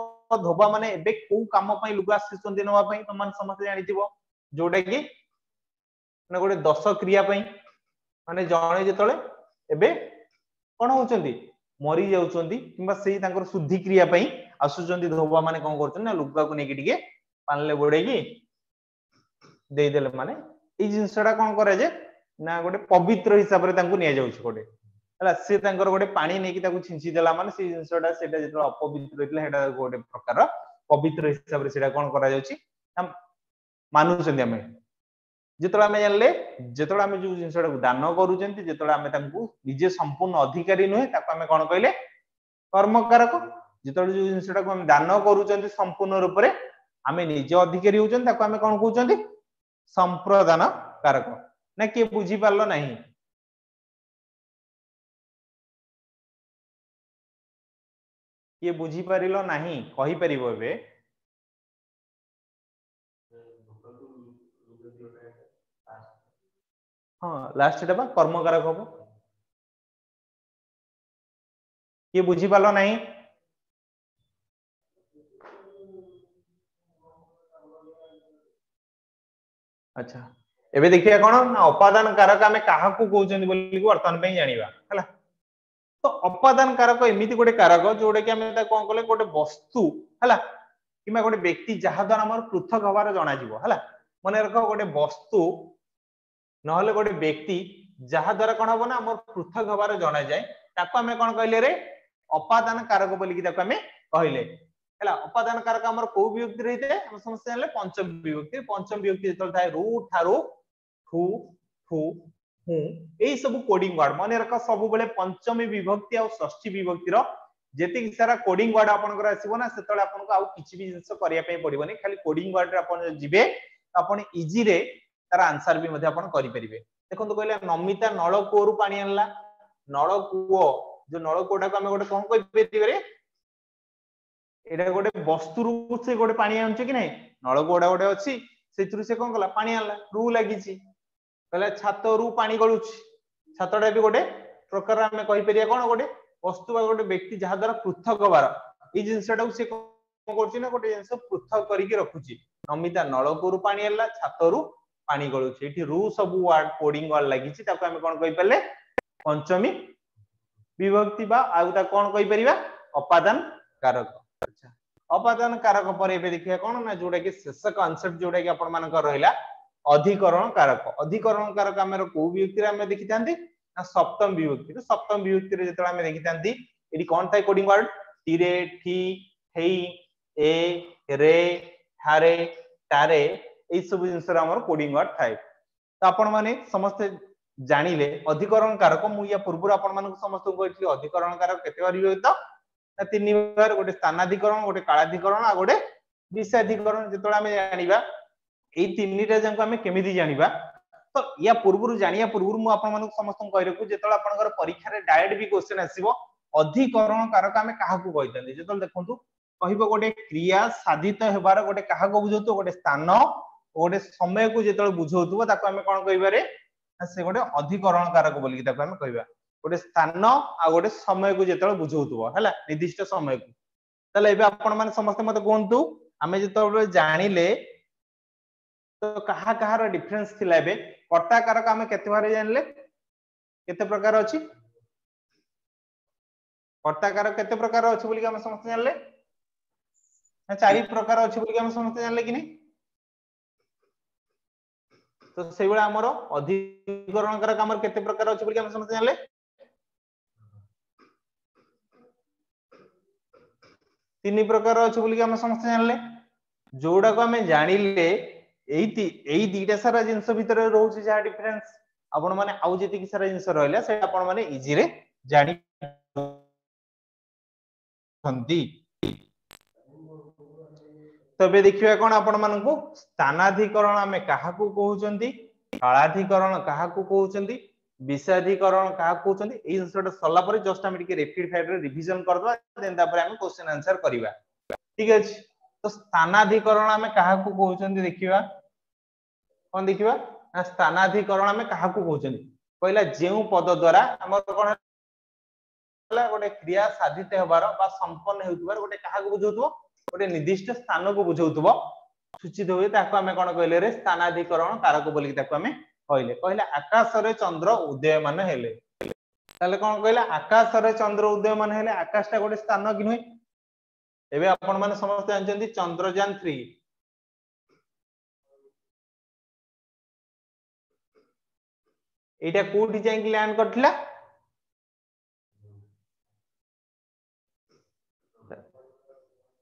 धोबा माने एबे को काम पई लुगा आसीचंदी नवा पई तमान समस्त जानिथिबो जोडे कि माने गोटे दश क्रिया पई माने जणे जेतळे एबे कोन होचंदी मरी जाउचंदी किबा सेही तांकर शुद्धि क्रिया पई आसुचंदी धोबा माने कोन करचन ना लुगा को नेकी टिके पानले बोडे की देई देले माने ए जिंसटा कोन करे जे ना गोटे पवित्र हिसाब रे तांको निया जाउछ गोटे हला से तांकर गोटे पानी नेकी ताको छिंची देला माने से जिंसटा सेटा जेतळे अपवित्र हेतला हेटा गोटे प्रकार पवित्र हिसाब रे सेटा कोन करा जाउची हम मानुचंदी हमें जेतळे हमें जानले जेतळे हमें जो जिंसटा दान करूचंती जेतळे हमें तांको निजे संपूर्ण अधिकारी नहे ताको हमें कोन कहले कर्मकारक जेतळे जो जिंसटा को हम दान करूचंती संपूर्ण रूप रे हमें निजे अधिकारी होचंती ताको हमें कोन कहउचंती संप्रदान कारक ना के बुझी पारलो नाही ये बुझी पारिलो नाही कहि परिबो बे हां लास्ट एटा बा कर्मकारक होबो ये बुझी पालो नाही अच्छा एबे देखिया कोन ना उपादान कारक हमें काहा को कहउचंदी बोली को वर्तमान पे जानिबा हला तो उपादान कारक एमिति गोटे कारक जोडे कि हमें ता कोन कले गोटे वस्तु हला किमा गोटे व्यक्ति जहा द्वारा हमर पृथक हवार जणा जीवो हला मने रखो गोटे वस्तु नहले गोटे व्यक्ति जहा द्वारा कोन हबो ना हमर पृथक हवार जणा जाय ताको हमें कोन कहले रे उपादान कारक बोली कि ताको हमें कहले हला उपादान कारक हमर को विभक्ति रहिते हम समझ जानले पंचम विभक्ति जेतल थाए रू थारू फु फु हु एई सब कोडिंग वर्ड माने रख सब बेले पंचमी विभक्ति और षष्ठी विभक्ति रो जेति सारा कोडिंग वर्ड आपन कर आसीबो ना सेतले आपन को आउ किछि भी जिंस करिया पे पड़िबोनी खाली कोडिंग वर्ड रे आपन जिबे आपन इजी रे तार आंसर भी मध्ये आपन करि परिबे देखंतु कहले नमिता नळ कोरु पानी आनला नळ कुओ जो नळ कोटा को हम गोटे कोन कहि पेतिबे रे एडा गोटे वस्तु रु से गोटे पानी आनछ कि नै नळ कोडा गोटे अछि सेतरु से कोन कला पानी आनला रू लागिछि कहले छातरू पानी गलुछि छातटा भी गोटे प्रकार आमे कहि परिया कोन गोटे वस्तु बा गोटे व्यक्ति जहा द्वारा पृथक हबार ई जिंसटा से कोन करछि ना गोटे जिंस पृथक करिके रखुछि नमिता नलकूरु पानी हल्ला छातरू पानी गलुछि एठी रु सब वर्ड कोडिंग वर्ड लागिछि ताको आमे कोन कहि परले पंचमी विभक्ति बा आउता कोन कहि परिबा अपादान कारक अच्छा अपादान कारक पर एबे देखिया कोन ना जोडा कि शेष कांसेप्ट जोडा कि आपण मानकर रहिला अधिकरण कारक हमर को विभक्ति रे हम देखि थांती ना सप्तम विभक्ति रे जेतला हम देखि थांती एडी कोन थाई कोडिंग वर्ड टिरे ठी हेई ए रे हारे तारे ए सब जिंस रे हमर कोडिंग वर्ड थाई तो आपण माने समस्त जानिले अधिकरण कारक मु या पूर्व आपण मानक समस्त कहथि अधिकरण कारक केते बार विभक्त ना तीन बार गोटे स्थानाधिकरण गोटे कालाधिकरण आ गोटे विषयाधिकरण जेतला हम जानिबा ए तीनटा जंको हम केमिति जानिबा तो या पूर्व जानिया पूर्व मु आपण मानक समस्त कहि रखु जेतला आपनकर परीक्षा रे डायरेक्ट भी क्वेश्चन आसीबो अधिकरण कारक हम काहा को कहितले जेतल देखंतु कहिबो गोटे क्रिया साधित हेबार गोटे काहा को बुझौतो गोटे स्थान गोटे समय को जेतल बुझौतो ताको हम कोन कहिबारे से गोटे अधिकरण कारक बोली ताको हम कहिबा गोटे स्थान आ गोटे समय को जेतल बुझौतो हला निर्दिष्ट समय को तले एबे आपण माने समस्त मते कोंतु हमें जेतल जानिले तो कहा कहार डिफरेंस थिला एबे कर्ता कारक हम केते बारे जानले केते प्रकार अछि कर्ता कारक केते प्रकार अछि बोली हम समस्त जानले ना चारि प्रकार अछि बोली हम समस्त जानले कि नहीं तो सेइ बेला हमर अधिकरण कारक हमर केते प्रकार अछि बोली हम समस्त जानले तीन प्रकार अछि बोली हम समस्त जानले जोडा को हम जानिले एई दीटा सारा जिंस भीतर रहउछि जा डिफरेंस आपण माने आउ जेति कि सारा जिंस रहले से आपण माने इजी रे जानि हंती तबे देखिबा कोन आपण मानकु स्थानाधिकरण हमें काहा को कहउचंती कालाधिकरण काहा को कहउचंती विषयाधिकरण काहा को कहउचंती ए जिंसटा सल्ला पर जस्ट हम टिके रैपिड फायर रे रिवीजन करबा देन तापर हम क्वेश्चन आंसर करिबा ठीक अछि तो स्थानाधिकरण हमें काहा को कहउचंती देखिबा कोन देखिबा ना स्थानाधिकरण हमें काहा को कहउचंती पहिला जेउ पद द्वारा हमर कोन गोटे क्रिया साधित हेबार बा संपन्न हेउतबार गोटे काहा को बुझौतबो गोटे निर्दिष्ट स्थान को बुझौतबो सूचित होय ताको हमें कोन कहले रे स्थानाधिकरण कारक बोली ताको हमें कहले आकाश रे चंद्र उदयमान हेले ताले कोन कहले आकाश रे चंद्र उदयमान हेले आकाशटा गोटे स्थान कि नय एबे आपण माने समस्त जानचंती चंद्रयान 3 एटा कोठी जाई कि लैंड करथिला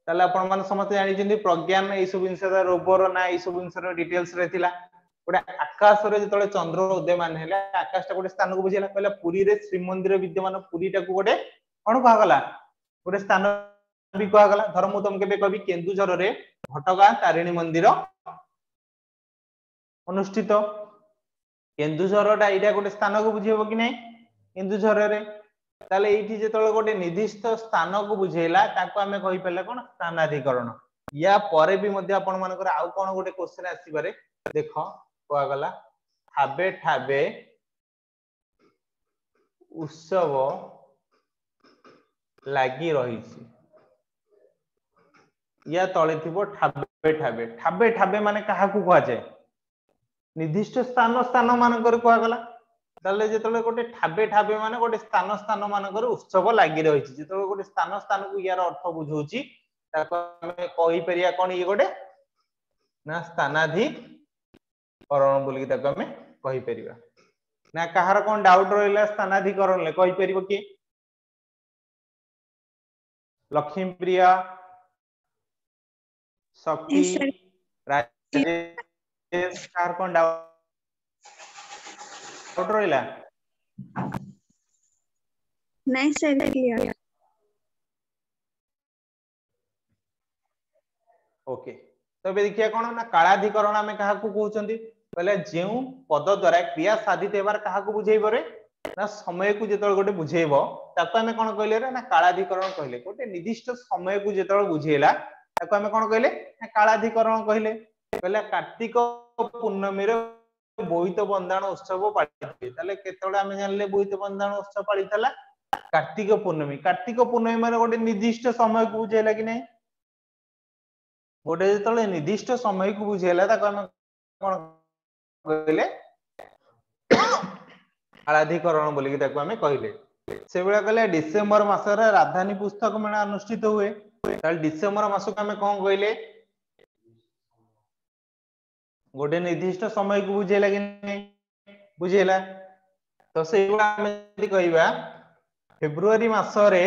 ताले आपण माने समस्त जानि जंदी प्रज्ञान ए सब जिंसरा रोवर ना ए सब जिंसरा डिटेल्स रे थिला गोटे आकाश रे जतले चंद्र उदयमान हेले आकाशटा गोटे स्थान को बुझिला कहला पुरी रे श्रीमंदिर विद्यमान पुरीटा को गोटे कोन कहा गला गोटे स्थान भी कहा गला धर्म मु तुम केबे कवि केन्दुझर रे घटगां तारिणी मंदिर अनुष्ठित केन्दुझरटा एटा गोटे स्थान को बुझिबो कि नै केन्दुझर रे ताले एठी जेतले गोटे निर्दिष्ट स्थान को बुझेला ताको हमें कहि पले कोन स्थानाधिकरण या परे भी मध्ये आपण मानकर आउ कोन गोटे क्वेश्चन आसी बारे देखो कहा गला ठाबे ठाबे उत्सव लागि रहिछि या तळे थिबो ठाबे ठाबे ठाबे ठाबे माने काहा को कहा जाय निर्दिष्ट स्थान स्थान मानकर कहा गला ताले जेतले गोटे ठाबे ठाबे माने गोटे स्थान स्थान मानकर उत्सव लागि रहिछि जेतले गोटे स्थान स्थान को यार अर्थ बुझौछि ताको हमें कहि परिया कोन ई गोटे ना स्थानाधिकरण बोली ताको हमें कहि परिबा ना कहार कोन डाउट रहला स्थानाधिकरण ले कहि परिबो कि लक्ष्मी प्रिया शक्ति राजेश कहार कोन डाउट रहला नहीं सर क्लियर ओके तबे देखिया कोन ना कालाधिकरण हमें काहा को कहउचंती पहले जेउ पद द्वारा क्रिया साधित हेबार काहा को बुझेइबो रे ना समय को जेतल गोटे बुझेइबो ताको हमें कोन कहले रे ना कालाधिकरण कहले गोटे निर्दिष्ट समय को जेतल बुझेला ताको हमें कोन कहले ना कालाधिकरण कहले कार्तिक पूर्णमी रे ବୋଇତ ବନ୍ଦାଣ उत्सव पालिथे ताले केतोळे आमे जानले बोईत बंदाण उत्सव पालितला कार्तिक पूर्णमी माने गोटे निर्दिष्ट समय को बुझेला कि नहीं गोटे जेतोळे निर्दिष्ट समय को बुझेला ताको आमे कोन कहले आराधीकरण बोली कि ताको आमे कहले से बेला कहले डिसेंबर मासरे राजधानी पुस्तक मेला अनुष्ठित हुए ताले डिसेंबर मास को आमे कोन कहले गोटे निर्दिष्ट समय को बुझेला कि नहीं बुझेला तो से आमे यदि कहबा फेब्रुआरी मासरे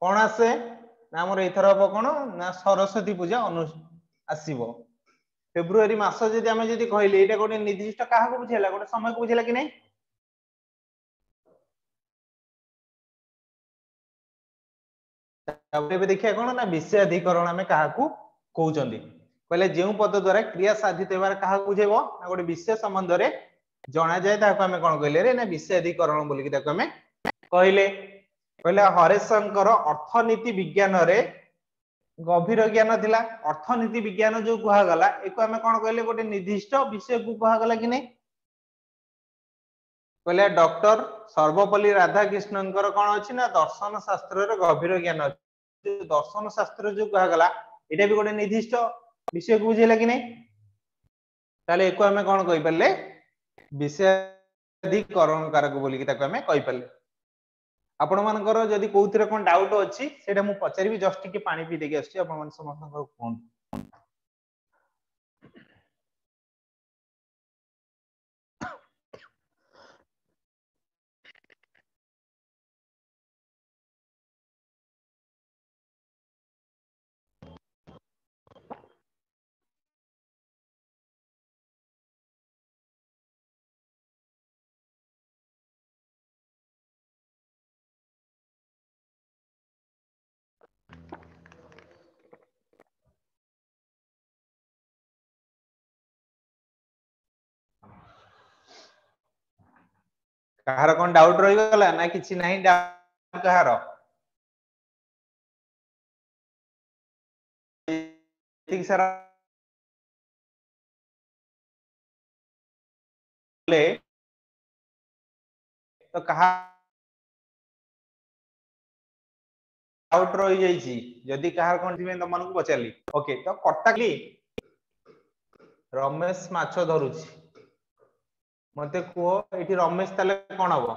कोन आसे ना हमर एथर अब कोन ना सरस्वती पूजा आसीबो फेब्रुआरी मास जदि आमे जदि कहले एटा गोटे निर्दिष्ट काहा को बुझेला गोटे समय को बुझेला कि नहीं तबे देखिया कोन ना विषयाधिकरण आमे काहा को कहउचंदी कहले जेउ पद द्वारा क्रिया साधित हेबार काहा को बुझेबो ना गोटे विषय संबंध रे जणा जाय ताको आमे कोन कहले रे ना विषयाधिकरण बोली कि ताको आमे कहले कहले हरेशंकर अर्थनीति विज्ञान रे गभीर ज्ञान थिला अर्थनीति विज्ञान जो कुहा गला एको आमे कोन कहले गोटे निर्दिष्ट विषय को कुहा गला कि नहीं कहले डॉक्टर सर्वपल्ली राधाकृष्णनकर कोन अछि ना दर्शन शास्त्र रे गभीर ज्ञान अछि दर्शन शास्त्र जो कुहा गला एटा भी गोटे निर्दिष्ट विषय को बुझेला कि नहीं ताले एको आमे कोन कहि परले विषयाधिकरण कारक बोली कि ताको आमे कहि परले आपण मानकर जदि कोउथिरे कोन डाउट अछि सेटा मु पचारिबी जस्ट के पानी पी देके आछि आपण मान समस्त कोन कहार कोन डाउट रहि गला ना किछि नाही डाउट कहार ठीक सर ले तो कहा डाउट रहि जाई छी यदि कहार कोन थिबे त मन को पचारली ओके तो कटाली रमेश माछ धरुछि मते को एठी रमेश ताले कोन हबो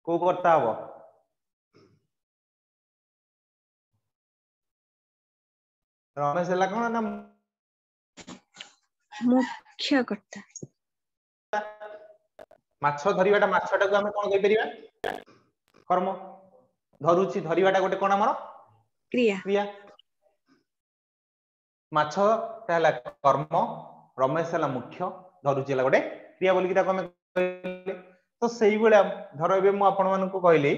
को करता हबो रमेश हला कोन ना मुख्य कर्ता माछ धरिबाटा माछटा को हम कोन कहि परिबा कर्म धरुछि धरिबाटा गोटे कोन हमर क्रिया क्रिया माछ ताला कर्म रमेश हला मुख्य धरुछि हला गोटे क्रिया बोली कि ताको हम कहले तो सेही बेला धर एबे मु आपण मानन को कहली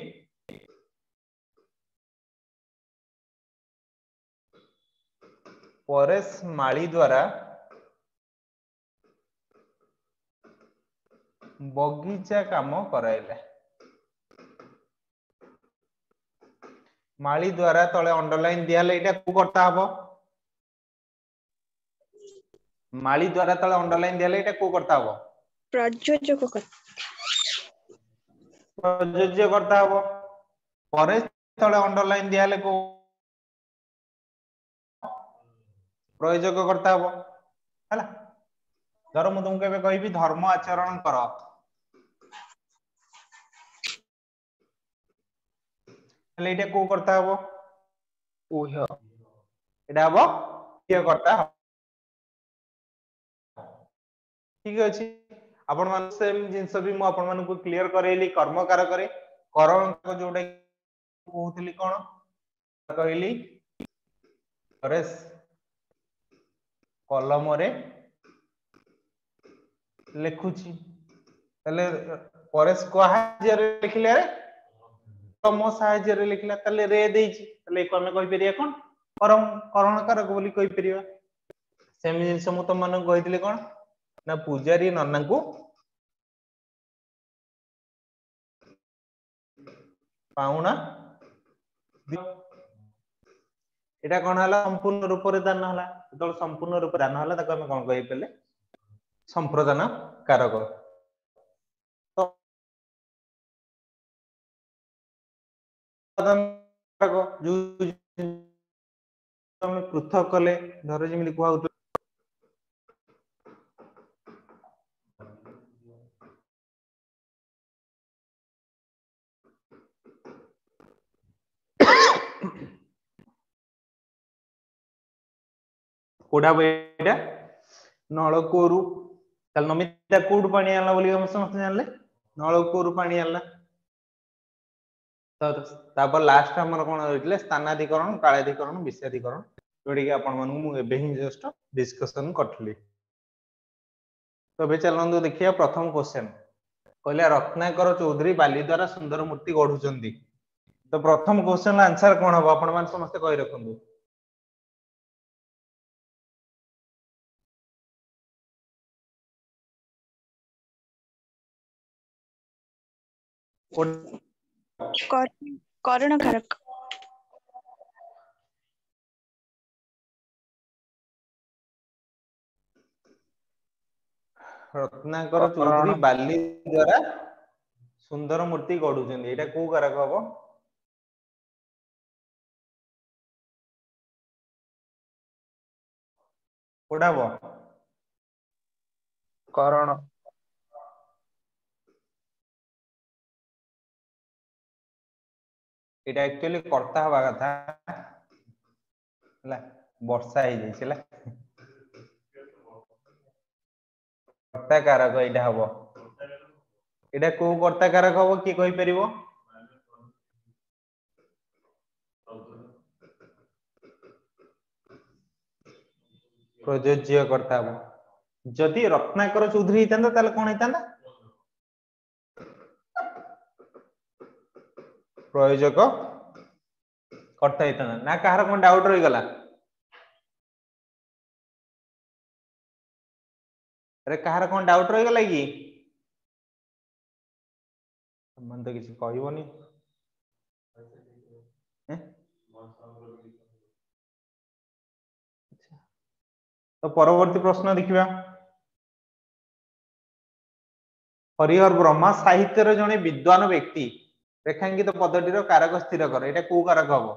परेश माळी द्वारा बगीचा काम कराइला माळी द्वारा तळे अंडरलाइन दियाले एटा को करता हबो माळी द्वारा तळे अंडरलाइन दियाले एटा को करता हबो प्रयोजक प्रयोज्य करता हबो परेश तळे अंडरलाइन दियाले को प्रयोजक करता हबो हला धर मु तुमके बे कहबी धर्म आचरण कर हले एटा को करता हबो ओह एटा हबो के करता ठीक अछि आपण मान सेम जिंस भी मु आपण मान को क्लियर करेली कर्मकार करे करण को जोडे कहउतली कोन कहली परेश कलम रे लेखुची तले परेश को हाजिर लिखले रे तम साहाଯ୍य रे लिखला तले रे देइची तले को हमें कहि परिया कोन करण कारक बोली कहि परिया सेम जिंस मु त मन कहितले कोन ना पूजारी नन्ना को पाउना एटा कोन हला संपूर्ण रूप रे दान हला तो संपूर्ण रूप दान हला ताको हम कोन कहि पेले संप्रदान कारक तो जो पृथक कले धर जमी कह कोडा बेटा नलकूर नमिता कोड पानी आला बोली हम समस्त जानले नलकूर पानी आला तो तापर लास्ट हमर कोन होइतले स्थानाधिकरण कालाधिकरण विषयाधिकरण जोडी के आपण मानू मु एबे ही जस्ट डिस्कशन करथली तो बे चलंदो देखिया प्रथम क्वेश्चन कहले रत्नाकर चौधरी बाली द्वारा सुंदर मूर्ति गढुचंदी तो प्रथम क्वेश्चन आंसर कोन हो आपण मान समस्त कहि रखंदु कर्ण कारक रत्नाकर चौधरी बाली द्वारा सुंदर मूर्ति गढुचंदी एटा को कारक हबो कोडाबो करण एटा एक्चुअली कर्ता हवा कथा हला वर्षा हे जाइछला कर्ता कारक एटा हबो एटा को कर्ता कारक हबो की कहि परिबो प्रयोज्य कर्ता हबो जदि रत्नाकर चौधरी हितांदा ताले कोन हितांदा प्रयोजक कर्ता हितांदा ना कहार कोन डाउट रहि गला अरे कहार कोन डाउट रहि गला की मन तो किसी कहबोनी तो परवर्ती प्रश्न देखिबा हरिहर ब्रह्मा साहित्यर जने विद्वान व्यक्ति रेखांकित पद्धतिर कारक स्थिर कर एटा को कारक हबो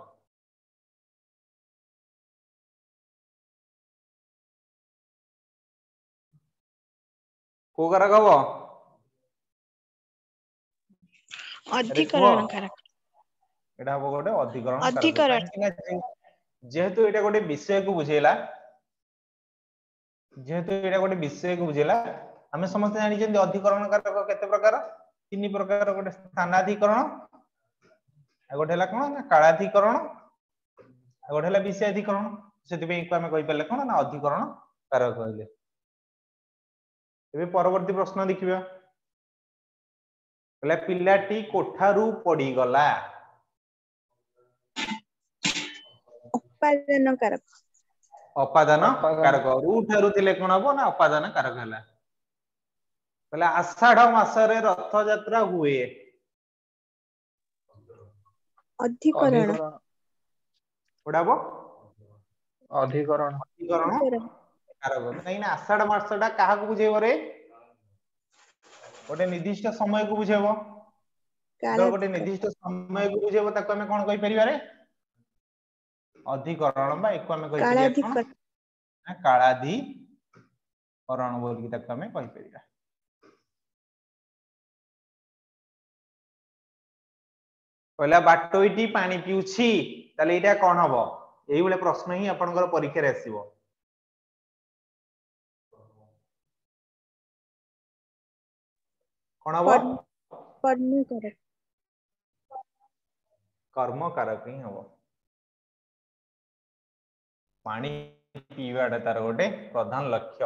को कारक हबो अधिकरण कारक एटा हबो गोटे अधिकरण अधिकरण कारक जेहेतु एटा गोटे विषय को बुझेला जेहेतु एटा गोटे विषय को बुझेला हमें समस्त जानि जंदी अधिकरण कारक केते प्रकार तीन प्रकार गोटे स्थानाधिकरण आ गोटे हला कोन ना कालाधिकरण आ गोटे हला विषयाधिकरण सेति पे को हमें कहि परले कोन ना अधिकरण कारक कहले एबे परवर्ती प्रश्न देखिबा कहला पिलाटी कोठारू पड़ी गला उपादान कारक अपादान कारक रू ठारू थिले कोन हबो ना अपादान कारक हला कहला आषाढ़ मासरे रथ यात्रा हुए अधिकरण कोडाबो अधिकरण अधिकरण कारक काईना आषाढ़ मासटा काहा को बुझेबो रे गोटे निर्दिष्ट समय को बुझेबो जो गोटे निर्दिष्ट समय को बुझेबो ताको हमें कोन कहि परिबा रे अधिकरण बा एको हमें कहि परिबा कोन कालाधिकरण बोल कि ताको हमें कहि परिबा कहला बाटोईटी पानी पिउछि ताले एटा कोन हबो एही बेले प्रश्न ही आपनकर परीक्षा रे आसीबो कोन हबो कर्म कारक कर्म कारक ही हबो पानी पीवाटा तार गोटे प्रधान लक्ष्य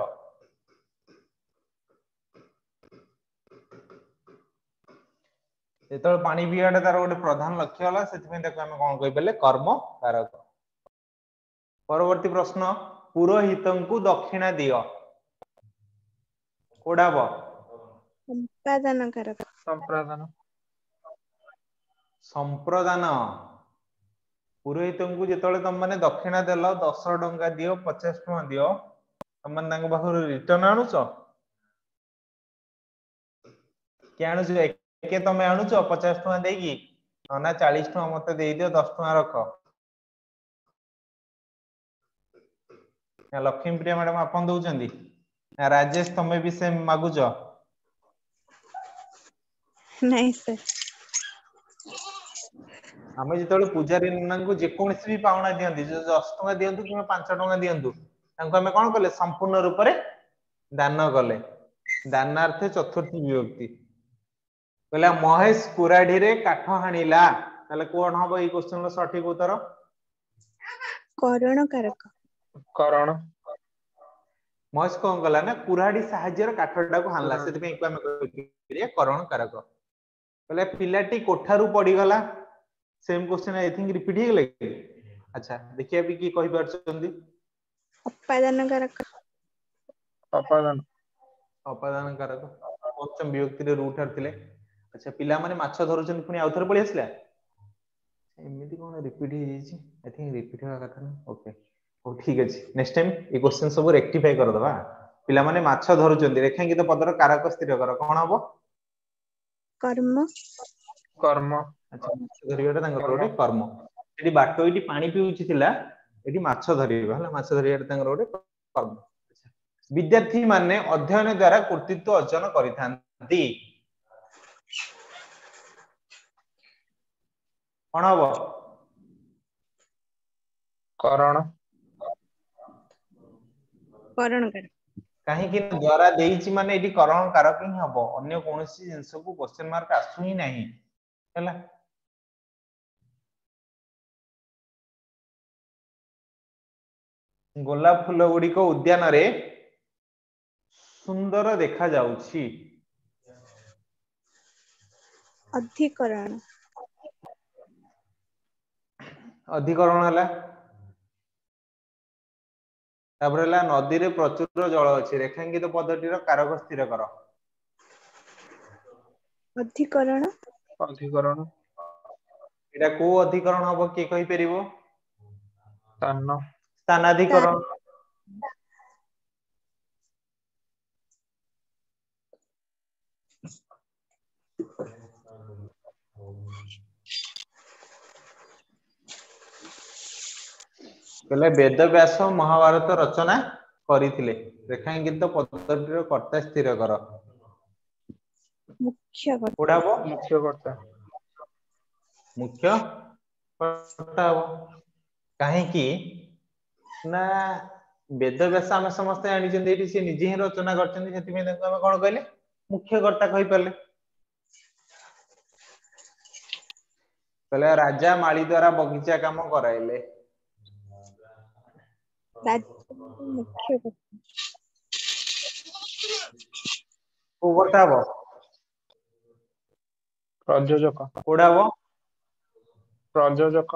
जेतल पानी पीवाटा तार गोटे प्रधान लक्ष्य होला सेति में देखो हमें कोन कहि परले कर्म कारक परवर्ती प्रश्न पुरोहितंकु दक्षिणा दियो कोडाबो संपादन कारक संप्रदान संप्रदान पुरोहितंकु जेतले तुम माने दक्षिणा देलो 10 टंका दियो 50 टंका दियो तुम माने तांग बाखर रिटर्न आनुछ कि आणुछ एके तमे आणुछ 50 टका देकी ना 40 टका मते देई दियो 10 टका रख लक्ष्मी प्रिया मैडम आपन दउचंदी राजेश तमे भी सेम मागुछ नहीं सर आमे जेतବେଳେ पूजारी नननको जे कोनसी भी पावना दियंती जो 10 टका दियंतु कि 5 टका दियंतु तांको हमें कोन कले संपूर्ण रूप रे दान कले दानार्थ चतुर्थी विभक्ति कहला महेश कुराढी रे काठ हानिला ताले कोन हबो ई क्वेश्चन रो सठिक उत्तर करण कारक करण महेश कोन कला ना कुराढी साहाଯ୍य रे काठटा को हानला कुराढी। सेति पे हमें कहलिए करण कारक कहले पिलाटी कोठारू पड़ी गला same question I think repeat ही गेले अच्छा देखिए अभी की कहि परछंदी अपादान कारक अपादान अपादान कारक पंचम विभक्ति रे रूट हरतिले अच्छा पिला माने माछ धरुचन पुनी आउथर पळि आसला एमिति कोन रिपीट ही जैछि आई थिंक रिपीट होगा कथा ना ओके ओ ठीक अछि नेक्स्ट टाइम ए क्वेश्चन सब रेक्टिफाई कर दबा पिला माने माछ धरुचंदी रेखांकित पदर कारक स्थिर कर कोन हबो कर्म कर्म अच्छा माछ धरियाटा तांकर कर्म गोटे कर्म एटी बाटो एटी पानी पिउछि थिला एटी माछ धरिबा हला माछ धरियाटा तांकर गोटे कर्म विद्यार्थी माने अध्ययन द्वारा कृतित्व अर्जन करिथांती कोन हबो करण करण कारक काहे कि द्वारा देइछि माने एटी करण कारक ही हबो अन्य कोनोसी जिंस को क्वेश्चन मार्क आसु ही नाही हला गोलाप फूल गुडी को उद्यान रे सुंदर देखा जाउछि अधिकरण अधिकरण हला तापर हला नदी रे प्रचुर जल अछि रेखांकित पद्धति रो कारक स्थिर कर अधिकरण अधिकरण एटा को अधिकरण हबो के कहि परिबो तान स्थानाधिकरण कहले वेद व्यास महाभारत रचना करिथिले रेखांकित पद्धति रो कर्ता स्थिर कर मुख्य कोडा हबो मुख्य कर्ता मुख्य कर्ता हबो काहे कि ना वेद व्यास हम समस्त जानि जंदी एटी से निजे ही रचना करचंदी सेति में ताको हम कोन कहले मुख्य कर्ता कहि परले कहले राजा माली द्वारा बगीचा काम कराइले राज्य मुख्य कर्ता को कर्ता हबो प्रयोजक कोडा हबो प्रयोजक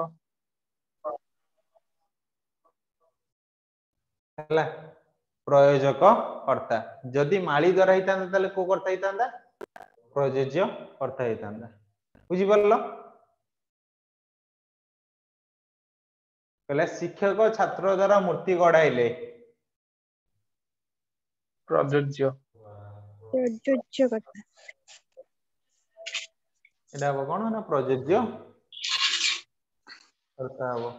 हला प्रयोजक कर्ता जदि माली द्वारा हितांदा ताले को कर्ता हितांदा प्रयोज्य कर्ता हितांदा बुझि परलो कहले शिक्षक छात्र द्वारा मूर्ति गढाइले प्रयोज्य प्रयोज्य कर्ता एटा हबो कोन ना प्रयोज्य कर्ता हबो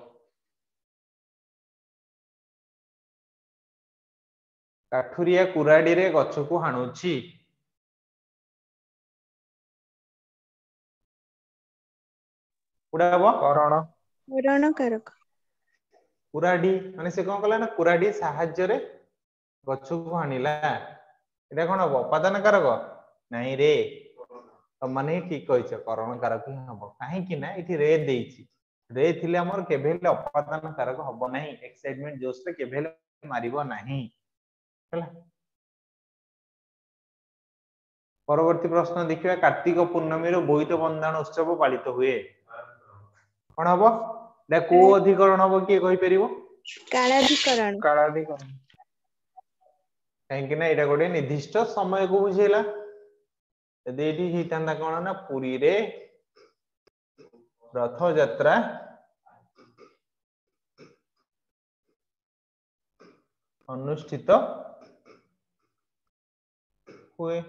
काठुरिया कुराडी रे गछ को हाणुछि कोडा हबो करण करण कारक कुराडी माने से कोन कला ना कुराडी साहाय्य रे गछ को हानिला एटा कोन हबो उपादान कारक नाही रे तो माने ठीक कहिछ करण कारक ही हबो काहे कि ना इठी रे देइछि रे थिले हमर केभेले उपादान कारक हबो नाही एक्साइटमेंट जोश रे केभेले मारिबो नाही हला परवर्ती प्रश्न देखिबा कार्तिक पूर्णमी रो बोईत बंधन उत्सव पालित हुए कोन हबो एटा को अधिकरण हबो के कहि परिबो कालाधिकरण कालाधिकरण काहे कि ना एटा गोटे निर्दिष्ट समय को बुझेला यदि एठी हितांदा कोन ना पुरी रे रथ यात्रा अनुष्ठित हुए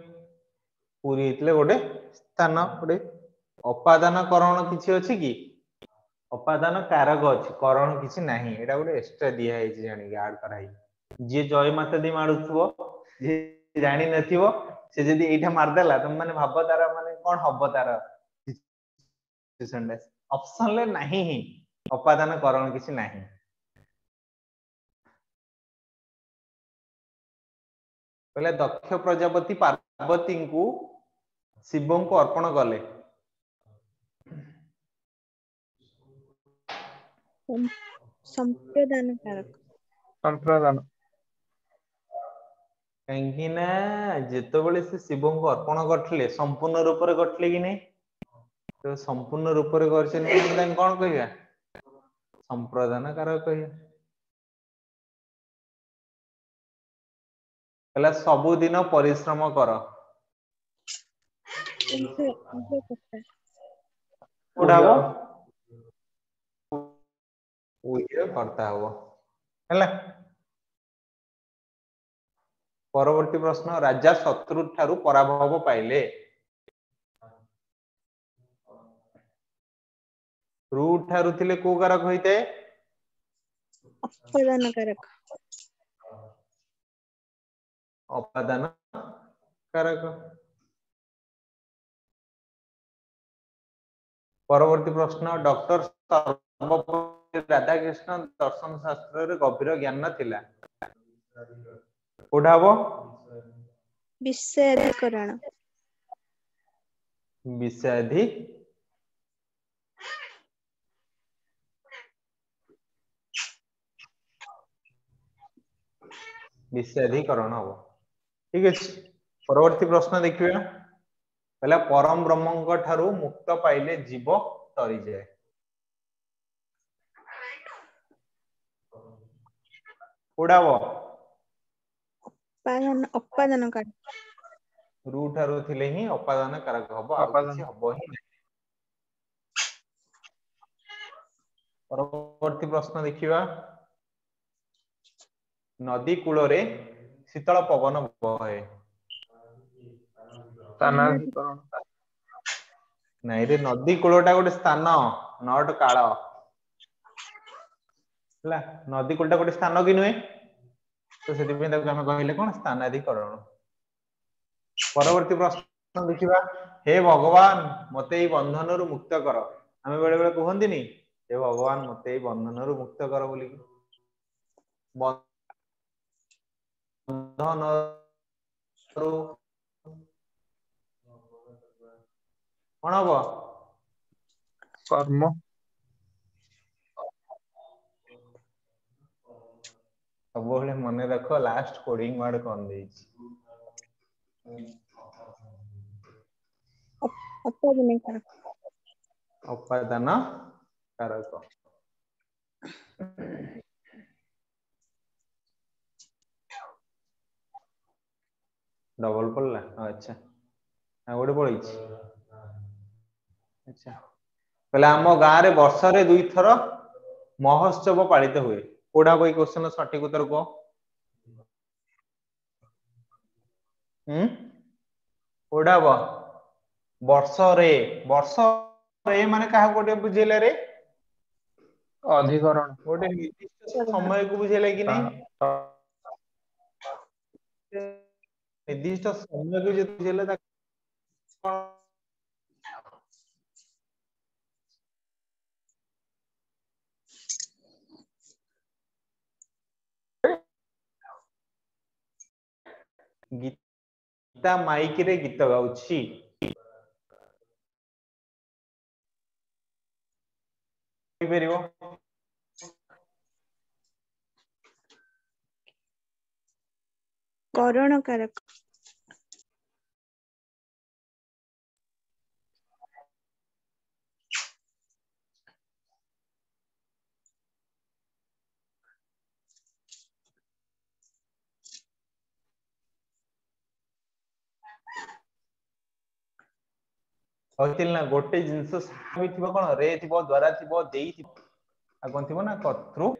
ପୁରୀ ହେଇଥିଲେ ଗୋଟେ ସ୍ଥାନ ଗୋଟେ ଅପାଦାନ କରଣ କିଛି ଅଛି କି ଅପାଦାନ कारक ଅଛି करण କିଛି ନାହିଁ ଏଟା ଗୋଟେ ଏକ୍ସଟ୍ରା ଦିଆ ହେଇଛି ଜାଣିକି ଆଡ କରା ହେଇଛି ଯିଏ ଜୟ ମାତା ଦି ମାରୁଥିବ ଯିଏ ଜାଣି ନଥିବ ସେ ଯଦି ଏଇଟା ମାରଦେଲା ତମ ମାନେ ଭାବ ତାର ମାନେ କଣ ହବ ତାର ऑप्शन ले नहीं ही अपादान करण किसी नहीं पहले दक्ष प्रजापति पार्वती को शिव को अर्पण कले संप्रदान कारक संप्रदान कहीं ना जितेबले से शिव को अर्पण करथिले संपूर्ण रूप रे करथिले कि नहीं तो संपूर्ण रूप रे करछन कौन कहिया संप्रदान कारक कहिया पहला सबु दिन परिश्रम कर कोडा हो उइरे करता हो हैला परवर्ती प्रश्न राजा शत्रु ठारू पराभव पाइले रू ठारू थिले को कारक होइते अपादान कारक अपादान कारक परवर्ती प्रश्न डॉक्टर सर्वपल्ली राधाकृष्ण दर्शन शास्त्र रे गभीर ज्ञान थिला कोडा हो विषयाधिकरण विषयाधि विषयाधिकरण हो ठीक है परवर्ती प्रश्न देखिए पहला परम ब्रह्म ठारू मुक्त पाइले जीव तरी जाए कोडा हो अपादान कारक रू ठारू थिले ही अपादान कारक हबो आ अपादान किछि हबो ही नहीं परवर्ती प्रश्न देखिबा नदी कूल रे शीतल पवन बहे स्थानाधिकरण नहीं रे नदी कूलटा गोटे स्थान नट काल हला नदी कूलटा गोटे स्थान कि नुहे तो सेति पे ताको हम कहले कोन स्थानाधिकरण परवर्ती प्रश्न देखिबा हे भगवान मते ई बंधन रु मुक्त कर हमें बेले बेले कहंती नी हे भगवान मते ई बंधन रु मुक्त कर बोली बंधन रु कोन हबो कर्म सब बेले मन रख लास्ट कोडिंग वर्ड कोन देछि अपादान कारक अपादान कारक डबल पड़ला अच्छा आ गोटे पड़ी अच्छा पहले आम गाँव रे वर्ष रे दुई थर महोत्सव पालित हुए कोडा कोई क्वेश्चन सठिक उत्तर को कोडा वर्ष रे माने कहा गोटे बुझेले रे अधिकरण गोटे निर्दिष्ट समय को बुझेले कि नहीं निर्दिष्ट समय को जो बुझेले गीता माइक रे गीत गाउछि पेरिबो करण कारक होतिल ना गोटे जिंस साबि थिबो कोन रे थिबो द्वारा थिबो देई थिबो आ कोन थिबो ना कर्तृ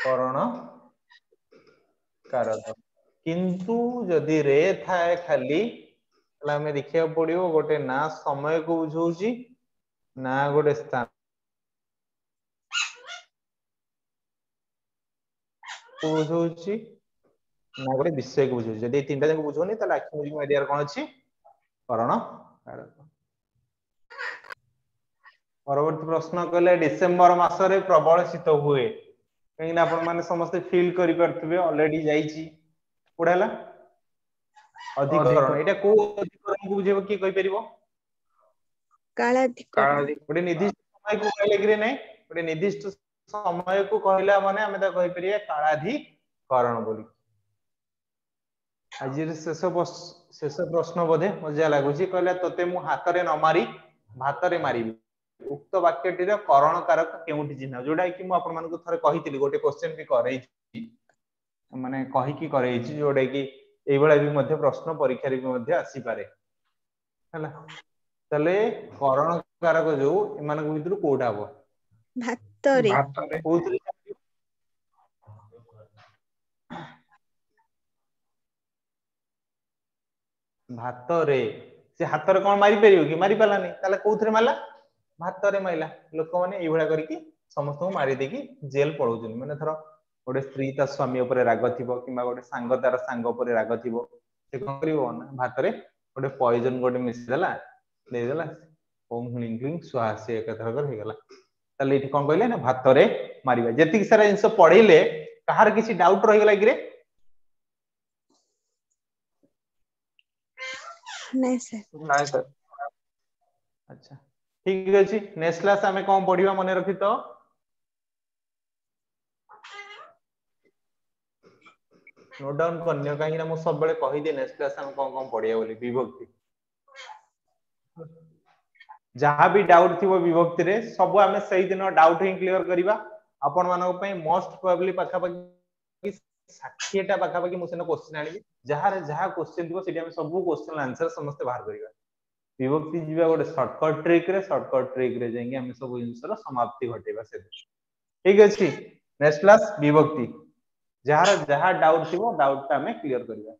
करण कारक किंतु जदि रे थाए खाली हमें देखिया पड़ियो गोटे ना समय को बुझौची ना गोटे स्थान को बुझौची ना गोटे विषय को बुझौची जदि तीनटा जक बुझौनी ताले आखिमुजी मीडिया कोन अछि करण कारक। परवर्ती प्रश्न कहले डिसेंबर मासरे प्रबल शीत हुए कहीं ना आपण माने समस्त फील करि परथिबे ऑलरेडी जाईची पढाला अधिकरण एटा को अधिकरण को बुझेबो की कहि परिबो कालाधिकरण गोटे निर्दिष्ट समय को कहले कि नहीं गोटे निर्दिष्ट समय को कहला माने हमें ता कहि परिया कालाधिकरण बोली। आज शेष प्रश्न बोधे मजा लागुची कहला तते मु हातरे न मारी भातरे मारिबी उक्त वाक्यटी रे करण कारक केउठी चिन्ह जोडा कि मु आपण मानको थरे कहितली गोटे क्वेश्चन भी करई माने कहि कि करई छि जोडा कि एई बेला भी मध्य प्रश्न परीक्षा रे भी मध्य आसी पारे हला तले करण कारक जो एमानक भितरु कोडा हो भातरे कोउतरी भातरे से हातरे कोन मारी परियो कि मारी पालानी ताले कोउथरे मारला भातरे माइला लोक माने एई भळा करी कि समस्त को मारी देकी जेल पळौजन माने थरो गोटे स्त्री ता स्वामी ऊपर राग थिबो किबा गोटे सांग तार सांग ऊपर राग थिबो से कोन करिवो ना भातरे गोटे पॉइजन गोटे मिस देला ले देला ओम ह्लिंग क्लिंग स्वाहा से एक थर कर हे गेला ताले इठी कोन कहले ना भातरे मारिबा जेतिक सारा इंस पढिले कहार किछि डाउट रहि गेला कि रे नहीं सर अच्छा ठीक अछि नेक्स्ट क्लास हमें कोन पढिबा मने रखि तो नोट डाउन करनियो काहे ना मु सब बेले कहि दे नेक्स्ट क्लास हम कोन पढिया बोली विभक्ति जहाँ भी डाउट थी विभक्ति रे सब आमे सही दिन डाउट ही क्लियर करिबा आपण मानक पई मोस्ट प्रोबेबली पाखा पाखी 60 टा पाखा पाखी मुसेन क्वेश्चन आनिबी जहाँ क्वेश्चन दिबो सेठी हम सब क्वेश्चन आंसर समस्त बाहर करिबा विभक्ति जीवा गोटे शॉर्टकट ट्रिक रे जाई हम सब आंसर समाप्ति घटेबा से ठीक अछि नेक्स्ट क्लास विभक्ति जहाँ डाउट थिबो डाउट ता हमें क्लियर करिबा।